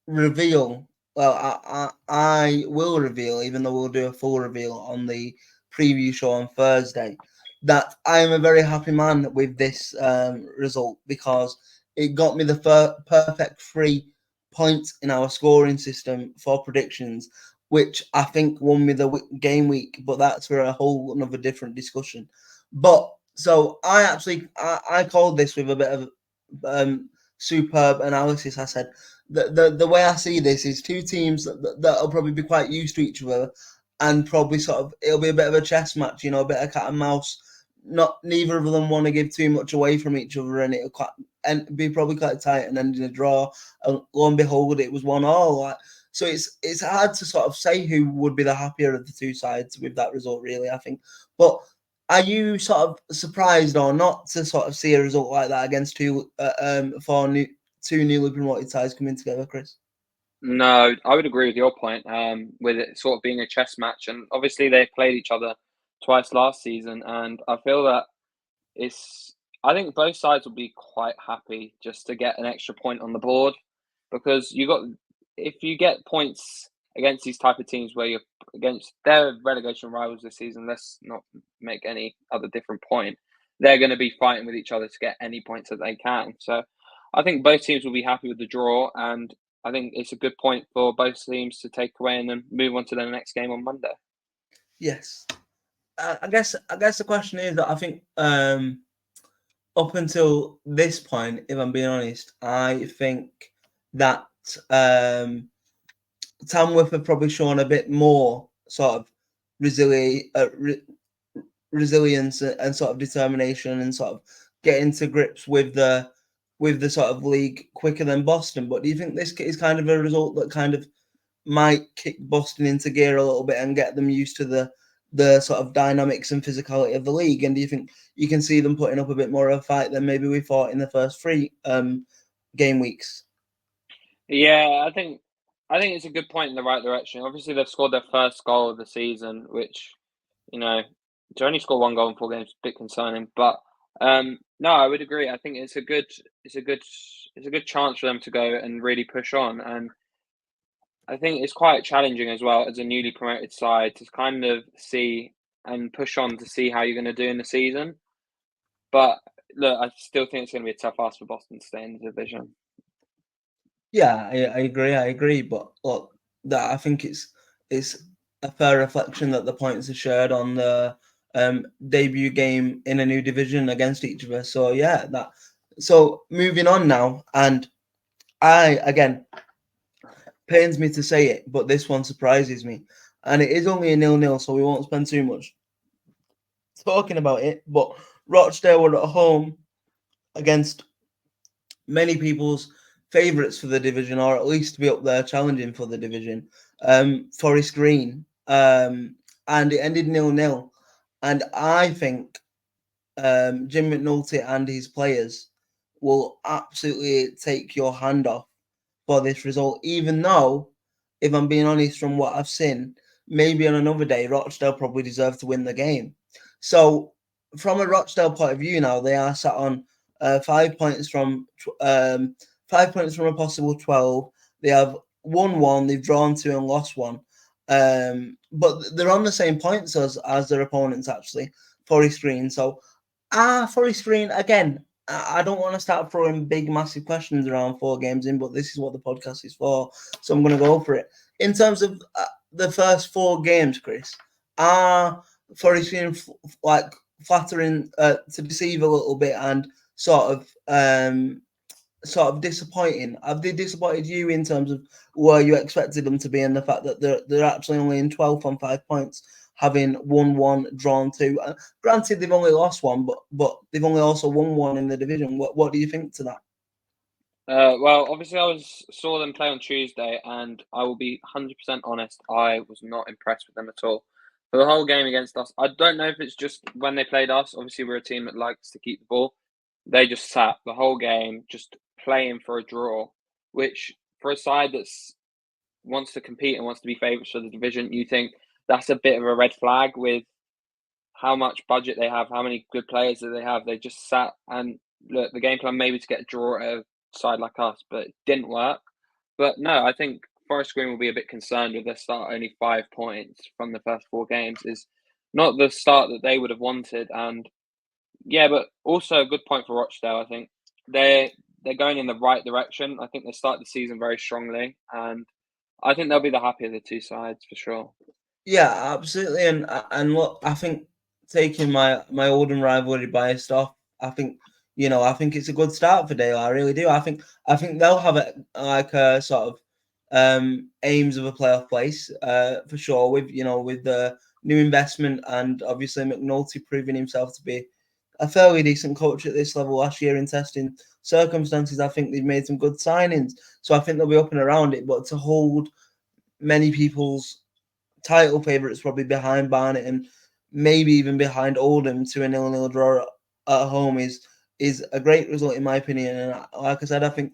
reveal. Well, I will reveal, even though we'll do a full reveal on the preview show on Thursday, that I am a very happy man with this result because it got me the perfect 3 points in our scoring system for predictions, which I think won me the game week. But that's for a whole another different discussion. But so I called this with a bit of superb analysis. I said the way I see this is two teams that'll probably be quite used to each other, and probably sort of it'll be a bit of a chess match, a bit of cat and mouse. Neither of them want to give too much away from each other, and it'll be probably quite tight and end in a draw. And lo and behold, it was 1-1. So it's hard to sort of say who would be the happier of the two sides with that result, really, I think. But are you sort of surprised or not to sort of see a result like that against two newly promoted sides coming together, Chris? No, I would agree with your point. With it sort of being a chess match, and obviously they played each other twice last season, and I feel that I think both sides will be quite happy just to get an extra point on the board, because if you get points against these type of teams where you're against their relegation rivals this season, let's not make any other different point. They're going to be fighting with each other to get any points that they can. So I think both teams will be happy with the draw, and I think it's a good point for both teams to take away and then move on to their next game on Monday. Yes, I guess the question is that I think up until this point, if I'm being honest, I think that Tamworth have probably shown a bit more sort of resilience and sort of determination and sort of getting to grips with the sort of league quicker than Boston. But do you think this is kind of a result that kind of might kick Boston into gear a little bit and get them used to the sort of dynamics and physicality of the league? And do you think you can see them putting up a bit more of a fight than maybe we thought in the first 3 game weeks? Yeah, I think it's a good point in the right direction. Obviously, they've scored their first goal of the season, which, to only score 1 goal in 4 games is a bit concerning. But no, I would agree. I think it's a good chance for them to go and really push on. And I think it's quite challenging as well as a newly promoted side to kind of see and push on to see how you're going to do in the season. But look, I still think it's going to be a tough ask for Boston to stay in the division. Yeah, I agree. But look, that I think it's a fair reflection that the points are shared on the debut game in a new division against each other. So yeah, So moving on now, and again, pains me to say it, but this one surprises me, and it is only a 0-0, so we won't spend too much talking about it. But Rochdale were at home against many people's favourites for the division, or at least to be up there challenging for the division, Forest Green, and it ended 0-0. And I think Jim McNulty and his players will absolutely take your hand off for this result, even though, if I'm being honest, from what I've seen, maybe on another day, Rochdale probably deserve to win the game. So, from a Rochdale point of view, now they are sat on 5 points from 5 points from a possible 12. They have won 1, they've drawn 2 and lost 1. But they're on the same points as their opponents, actually, Forest Green. So, Forest Green, again, I don't want to start throwing big, massive questions around 4 games in, but this is what the podcast is for. So I'm going to go for it. In terms of the first 4 games, Chris, are Forest Green flattering to deceive a little bit and sort of disappointing? Have they disappointed you in terms of where you expected them to be and the fact that they're actually only in 12th on 5 points? having won one, drawn two. Granted, they've only lost one, but they've only also won one in the division. What do you think to that? Well, obviously, saw them play on Tuesday, and I will be 100% honest. I was not impressed with them at all for the whole game against us. I don't know if it's just when they played us. Obviously, we're a team that likes to keep the ball. They just sat the whole game, just playing for a draw, which for a side that wants to compete and wants to be favourites for the division, you think that's a bit of a red flag with how much budget they have, how many good players that they have. They just sat and look, the game plan maybe to get a draw at a side like us, but it didn't work. But no, I think Forest Green will be a bit concerned with their start only 5 points from the first 4 games. Is not the start that they would have wanted. And yeah, but also a good point for Rochdale. I think they're going in the right direction. I think they start the season very strongly, and I think they'll be the happier of the two sides for sure. Yeah, absolutely. And look, I think taking my Oldham rivalry bias off, I think I think it's a good start for Dale. I really do. I think they'll have like a sort of aims of a playoff place for sure. With the new investment and obviously McNulty proving himself to be a fairly decent coach at this level last year in testing circumstances. I think they've made some good signings, so I think they'll be up and around it. But to hold many people's title favourites probably behind Barnet and maybe even behind Oldham to a 0-0 draw at home is a great result in my opinion. And like I said, I think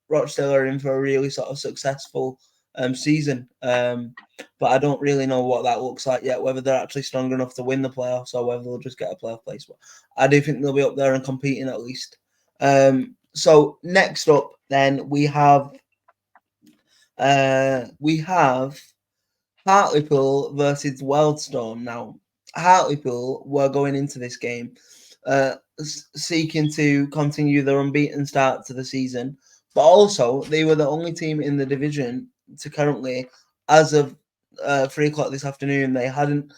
Rochdale are in for a really sort of successful season. But I don't really know what that looks like yet, whether they're actually strong enough to win the playoffs or whether they'll just get a playoff place. But I do think they'll be up there and competing at least. So next up, then we have Hartlepool versus Wealdstone. Now, Hartlepool were going into this game seeking to continue their unbeaten start to the season, but also they were the only team in the division to currently, as of 3 o'clock this afternoon, they hadn't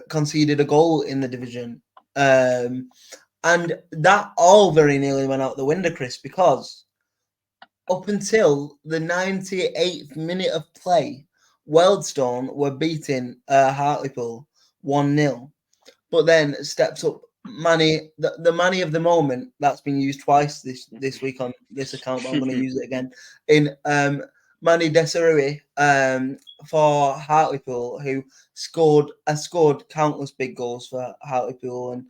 conceded a goal in the division. And that all very nearly went out the window, Chris, because up until the 98th minute of play, Wealdstone were beating Hartlepool 1-0. But then steps up Manny, the Manny of the moment that's been used twice this week on this account, but I'm going to use it again in Manny Desiree for Hartlepool, who scored countless big goals for Hartlepool,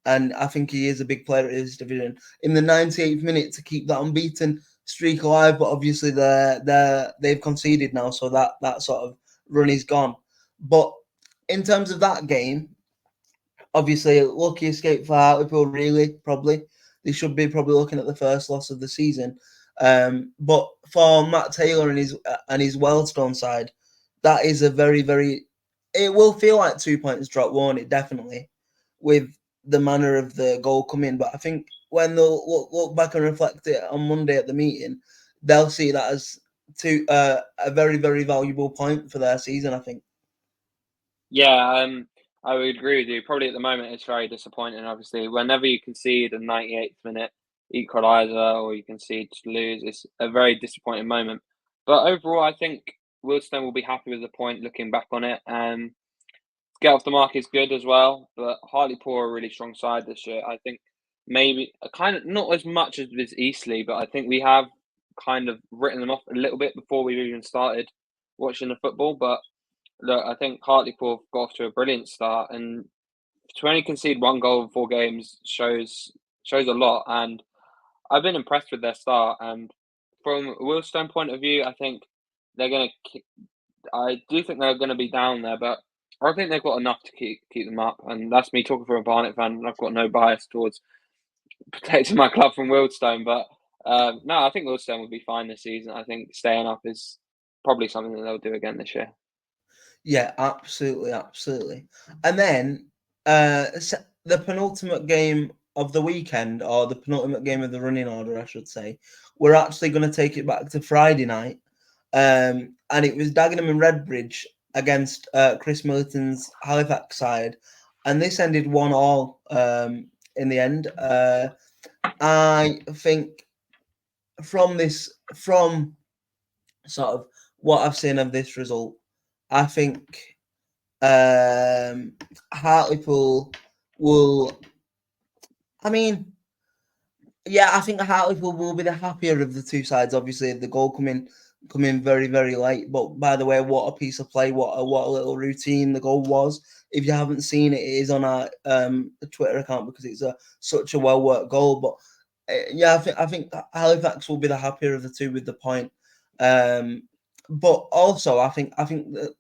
and I think he is a big player at his division. In the 98th minute to keep that unbeaten streak alive, but obviously they've conceded now, so that sort of run is gone. But in terms of that game, obviously lucky escape for Hartlepool, really, probably. They should be probably looking at the first loss of the season. But for Matt Taylor and his Wealdstone side, that is a very, very, it will feel like 2 points drop, won't it? Definitely, with the manner of the goal coming. But I think when they'll look back and reflect it on Monday at the meeting, they'll see that as a very, very valuable point for their season, I think. Yeah, I would agree with you. Probably at the moment it's very disappointing. Obviously, whenever you concede a 98th minute equaliser or you concede to lose, it's a very disappointing moment. But overall, I think Wealdstone will be happy with the point looking back on it. Get off the mark is good as well, but Hartlepool are a really strong side this year. I think maybe kind of not as much as with Eastleigh, but I think we have kind of written them off a little bit before we've even started watching the football. But look, I think Hartlepool got off to a brilliant start, and to only concede 1 goal in 4 games shows a lot. And I've been impressed with their start. And from a Wealdstone point of view, I think they're going to. I do think they're going to be down there, but I think they've got enough to keep them up. And that's me talking for a Barnet fan. And I've got no bias towards protecting my club from Wealdstone, but no, I think Wealdstone will be fine this season. I think staying up is probably something that they'll do again this year. Yeah, absolutely, absolutely. And then the penultimate game of the weekend, or the penultimate game of the running order, I should say, we're actually going to take it back to Friday night. And it was Dagenham and Redbridge against Chris Milliton's Halifax side. And this ended 1-1 in the end. I think from sort of what I've seen of this result, I think Hartlepool will. I mean, yeah, I think Hartlepool will be the happier of the two sides. Obviously, the goal coming very very late. But by the way, what a piece of play! What a little routine the goal was. If you haven't seen it, it is on our Twitter account because it's such a well worked goal. But yeah, I think Halifax will be the happier of the two with the point. But also, I think that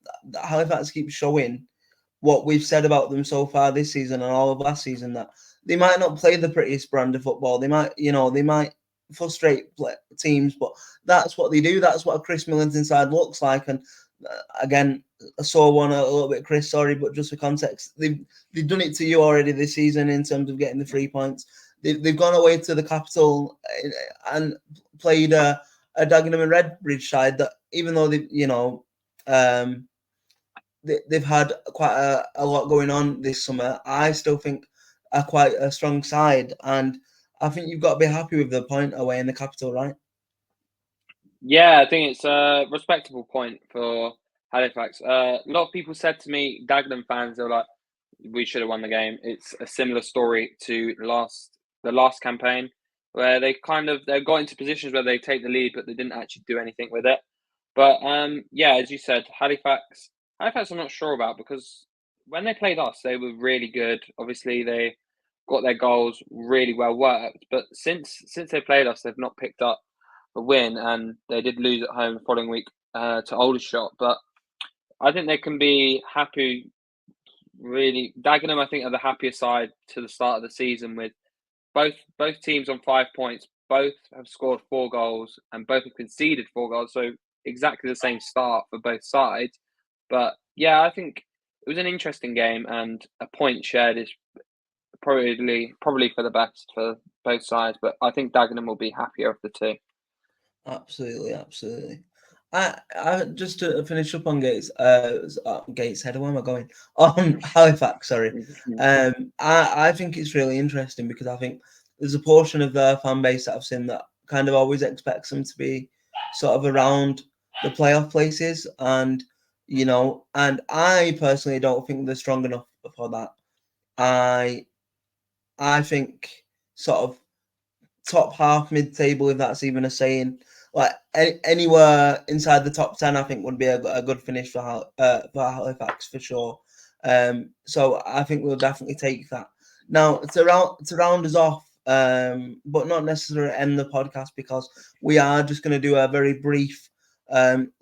Halifax keeps showing what we've said about them so far this season and all of last season, that they might not play the prettiest brand of football. They might frustrate teams, but that's what they do. That's what a Chris Millington side looks like. And again, I saw one a little bit, Chris. Sorry, but just for context, they've done it to you already this season in terms of getting the 3 points. They've gone away to the capital and played a Dagenham and Redbridge side that, even though they've had quite a lot going on this summer, I still think are quite a strong side, and I think you've got to be happy with the point away in the capital, right? Yeah, I think it's a respectable point for Halifax. A lot of people said to me, Dagenham fans, they were like, we should have won the game. It's a similar story to the last campaign, where they got into positions where they take the lead, but they didn't actually do anything with it. But yeah, as you said, Halifax I'm not sure about, because when they played us, they were really good. Obviously, they got their goals really well worked. But since they played us, they've not picked up a win, and they did lose at home the following week to Aldershot. But I think they can be happy. Really, Dagenham, I think, are the happiest side to the start of the season, with both teams on 5 points. Both have scored 4 goals, and both have conceded 4 goals. So exactly the same start for both sides. But yeah, I think it was an interesting game, and a point shared is probably for the best for both sides. But I think Dagenham will be happier of the two. Absolutely. I just to finish up on Gateshead. Where am I going? On Halifax, sorry. I think it's really interesting because I think there's a portion of their fan base that I've seen that kind of always expects them to be sort of around the playoff places, and and I personally don't think they're strong enough for that. I think sort of top half, mid-table, if that's even a saying. Like anywhere inside the top 10, I think would be a good finish for Halifax for sure. So I think we'll definitely take that. Now to round us off, but not necessarily end the podcast, because we are just going to do a very brief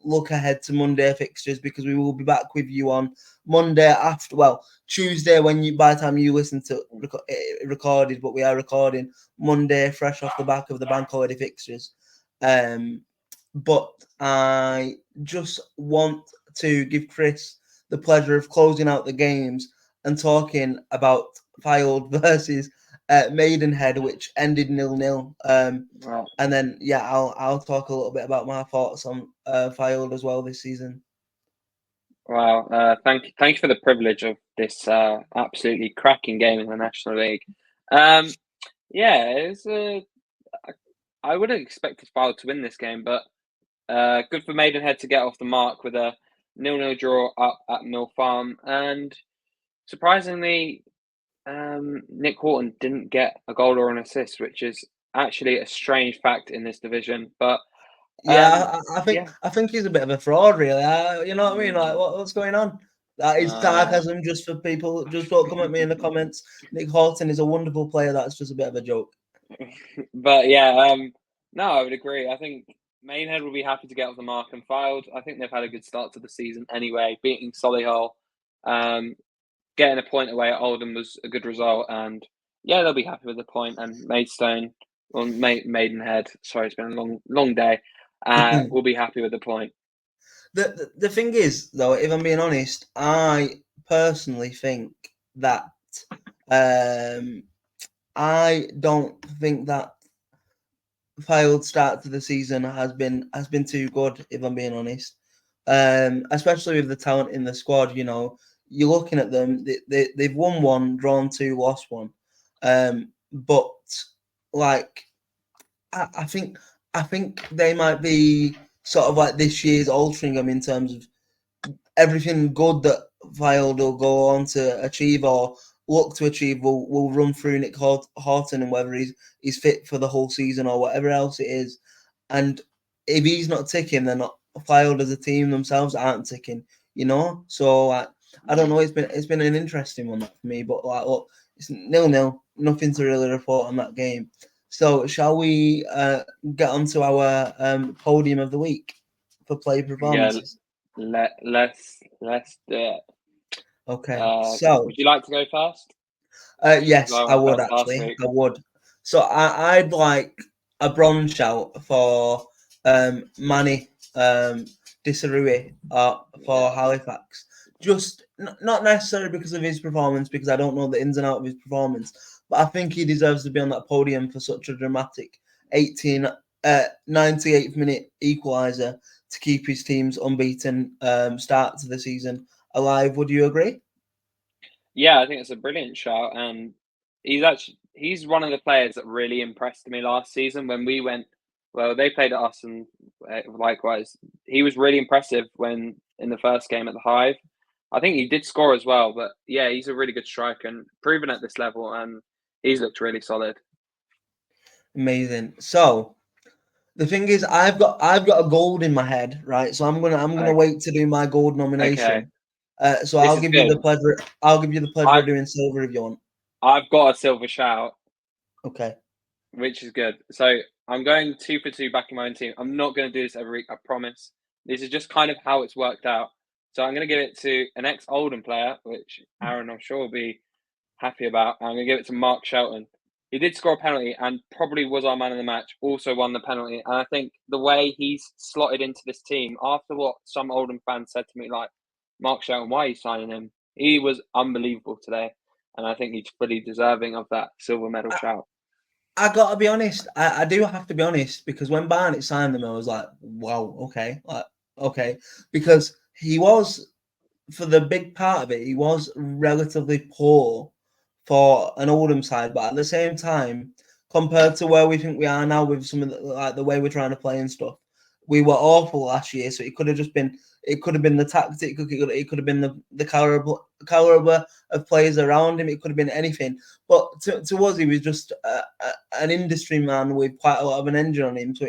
look ahead to Monday fixtures, because we will be back with you on Monday Tuesday, by the time you listen to recorded, but we are recording Monday fresh off the back of the bank holiday fixtures. But I just want to give Chris the pleasure of closing out the games and talking about Fylde versus Maidenhead, which ended 0-0. Wow. And then I'll talk a little bit about my thoughts on Fylde as well this season. Wow, thank you for the privilege of this absolutely cracking game in the National League. Yeah, I would have expected Fylde to win this game, but good for Maidenhead to get off the mark with a 0-0 draw up at Mill Farm. And surprisingly, Nick Horton didn't get a goal or an assist, which is actually a strange fact in this division. But I think he's a bit of a fraud, really. You know what I mean? Like, what's going on? That is sarcasm, just for people. Just don't come at me in the comments. Nick Horton is a wonderful player. That's just a bit of a joke. But yeah, no, I would agree. I think Maidenhead will be happy to get off the mark, and Fylde, I think they've had a good start to the season anyway. Beating Solihull, getting a point away at Oldham was a good result, and yeah, they'll be happy with the point. And Maidenhead, sorry, it's been a long day. We'll be happy with the point. The thing is, though, if I'm being honest, I personally think that I don't think that Fylde start to the season has been too good, if I'm being honest. Especially with the talent in the squad, you're looking at them. They've won 1, drawn 2, lost 1. But like, I think they might be sort of like this year's Altrincham in terms of everything good that Fylde will go on to achieve or look to achieve will run through Nick Horton and whether he's fit for the whole season or whatever else it is. And if he's not ticking, then Fylde as a team themselves aren't ticking, So I don't know. It's been an interesting one for me, but look, it's 0-0, nothing to really report on that game. So shall we get onto our podium of the week for play performances? Yeah, let's do it. Okay, so would you like to go first? yes, I I went would first last actually. week. I would. So I'd like a bronze shout for Manny Disarui for Halifax. Just not necessarily because of his performance, because I don't know the ins and outs of his performance, but I think he deserves to be on that podium for such a dramatic 98th minute equaliser to keep his team's unbeaten start to the season alive. Would you agree? Yeah, I think it's a brilliant shout, and he's one of the players that really impressed me last season when we went. Well, they played at us, and likewise, he was really impressive when in the first game at the Hive. I think he did score as well, but yeah, he's a really good striker and proven at this level, and he's looked really solid. Amazing. So the thing is, I've got a gold in my head, right? So I'm gonna wait to do my gold nomination. Okay, So this I'll is give you the good. pleasure. I'll give you the pleasure of doing silver if you want. I've got a silver shout, Okay. which is good. So I'm going 2 for 2 back in my own team. I'm not going to do this every week, I promise. This is just kind of how it's worked out. So I'm going to give it to an ex-Oldham player, which Aaron, I'm sure, will be happy about. I'm going to give it to Mark Shelton. He did score a penalty and probably was our man of the match, also won the penalty. And I think the way he's slotted into this team, after what some Oldham fans said to me, like, Mark Shelton, why are you signing him? He was unbelievable today. And I think he's fully deserving of that silver medal shout. I gotta be honest. I do have to be honest because when Barnet signed him, I was like, wow, okay, because he was, for the big part of it, he was relatively poor for an Oldham side, but at the same time, compared to where we think we are now with some of the way we're trying to play and stuff, we were awful last year. So it could have been the tactic, it could have been the caliber of players around him, it could have been anything. But to us, he was just an industry man with quite a lot of an engine on him. So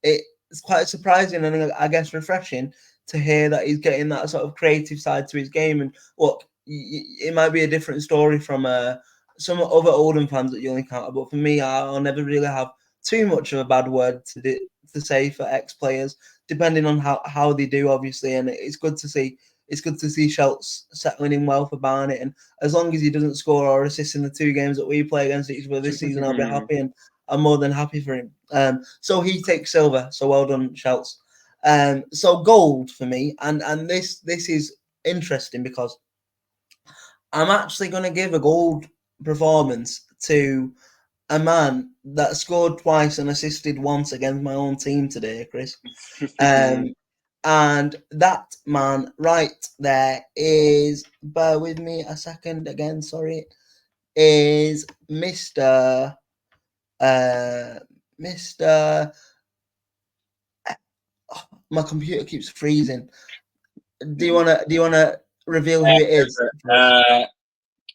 it's quite surprising and I guess refreshing to hear that he's getting that sort of creative side to his game. And look, it might be a different story from some other Oldham fans that you'll encounter, but for me, I'll never really have too much of a bad word to say for ex-players, depending on how they do, obviously. And it's good to see. It's good to see Schultz settling in well for Barnet, and as long as he doesn't score or assist in the 2 games that we play against each other this season, I'll be happy, and I'm more than happy for him. So he takes silver. So well done, Schultz. So gold for me, and this is interesting because I'm actually going to give a gold performance to a man that scored twice and assisted once against my own team today, Chris. And that man right there is, bear with me a second again, sorry, is Mr. My computer keeps freezing. Do you wanna reveal who it is?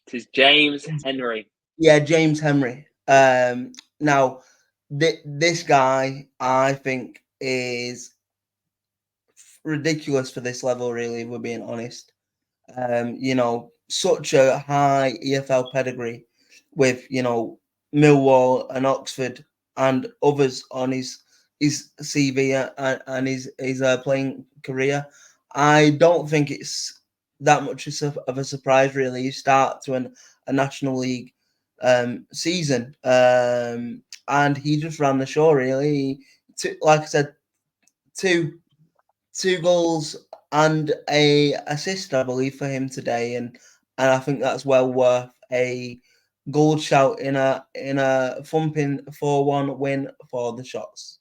It is James Henry. Yeah, James Henry. Now, this guy, I think, is ridiculous for this level. Really, if we're being honest. Such a high EFL pedigree with Millwall and Oxford and others on his CV and his playing career. I don't think it's that much of a surprise, really. You start to a National League season, and he just ran the show, really. Like I said, two goals and a assist, I believe, for him today, and I think that's well worth a gold shout in a thumping 4-1 win for the Shots.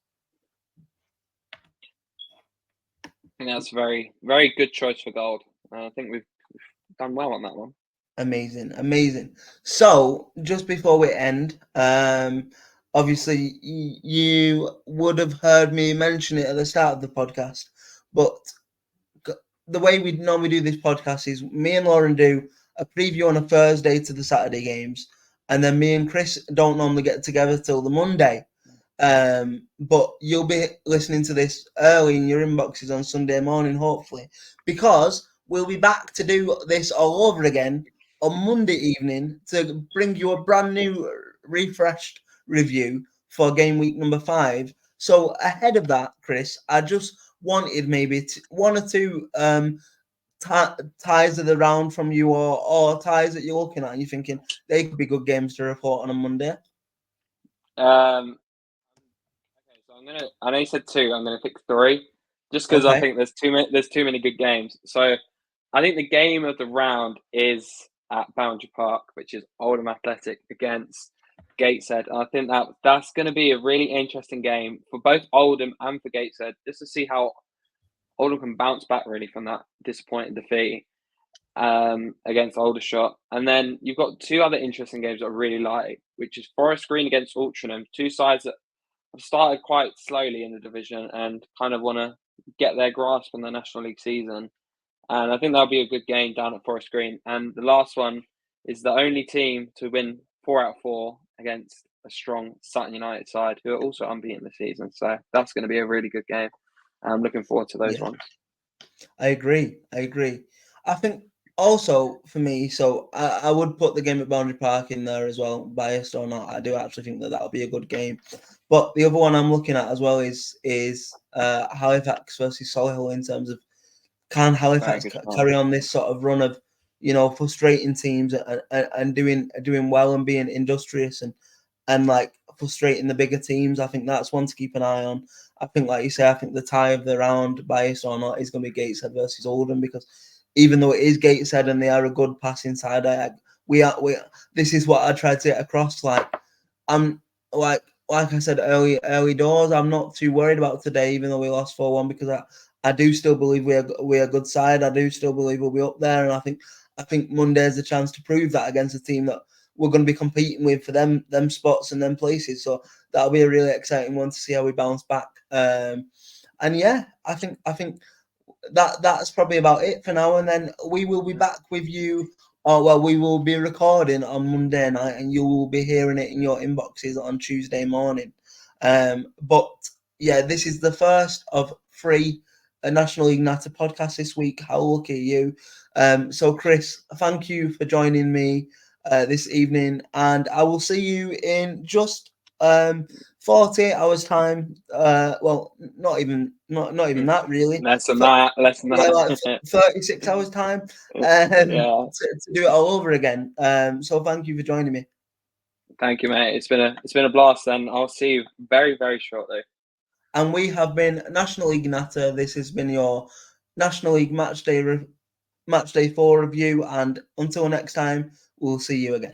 I think that's a very, very good choice for gold. I think we've done well on that one. Amazing. So just before we end, obviously you would have heard me mention it at the start of the podcast, but the way we normally do this podcast is me and Lauren do a preview on a Thursday to the Saturday games, and then me and Chris don't normally get together till the Monday. But you'll be listening to this early in your inboxes on Sunday morning, hopefully, because we'll be back to do this all over again on Monday evening to bring you a brand new, refreshed review for game week number 5. So ahead of that, Chris, I just wanted maybe one or two ties of the round from you, or ties that you're looking at and you're thinking they could be good games to report on a Monday. Okay, so I know you said 2. I'm gonna pick 3, just because I think there's too many good games. So I think the game of the round is at Braintree Park, which is Oldham Athletic against Gateshead. And I think that's going to be a really interesting game for both Oldham and for Gateshead, just to see how Oldham can bounce back really from that disappointing defeat against Aldershot. And then you've got 2 other interesting games that I really like, which is Forest Green against Altrincham, 2 sides that have started quite slowly in the division and kind of want to get their grasp on the National League season. And I think that'll be a good game down at Forest Green. And the last one is the only team to win 4 out of 4 against a strong Sutton United side, who are also unbeaten this season. So that's going to be a really good game. I'm looking forward to those ones. I agree. I think also for me, so I would put the game at Braintree Park in there as well, biased or not. I do actually think that'll be a good game. But the other one I'm looking at as well is Halifax versus Solihull, in terms of, can Halifax carry on this sort of run of, frustrating teams and doing well and being industrious and like frustrating the bigger teams. I think that's one to keep an eye on. I think, like you say, I think the tie of the round, biased or not, is going to be Gateshead versus Oldham, because even though it is Gateshead and they are a good passing side, this is what I tried to get across. Like, I'm like I said early doors, I'm not too worried about today, even though we lost 4-1, because I do still believe we're a good side. I do still believe we'll be up there, and I think Monday's a chance to prove that against a team that we're going to be competing with for them spots and them places. So that'll be a really exciting one to see how we bounce back. And yeah, I think that's probably about it for now. And then we will be back with you. We will be recording on Monday night, and you will be hearing it in your inboxes on Tuesday morning. But yeah, this is the first of 3 National League Natter podcasts this week. How lucky are you? So Chris, thank you for joining me this evening, and I will see you in just 48 hours time. Well, not even that really. Less than that. Yeah, like 36 hours time. To do it all over again. So thank you for joining me. Thank you, mate. It's been a blast, and I'll see you very, very shortly. And we have been National League Natter. This has been your National League Matchday 4 review, and until next time, we'll see you again.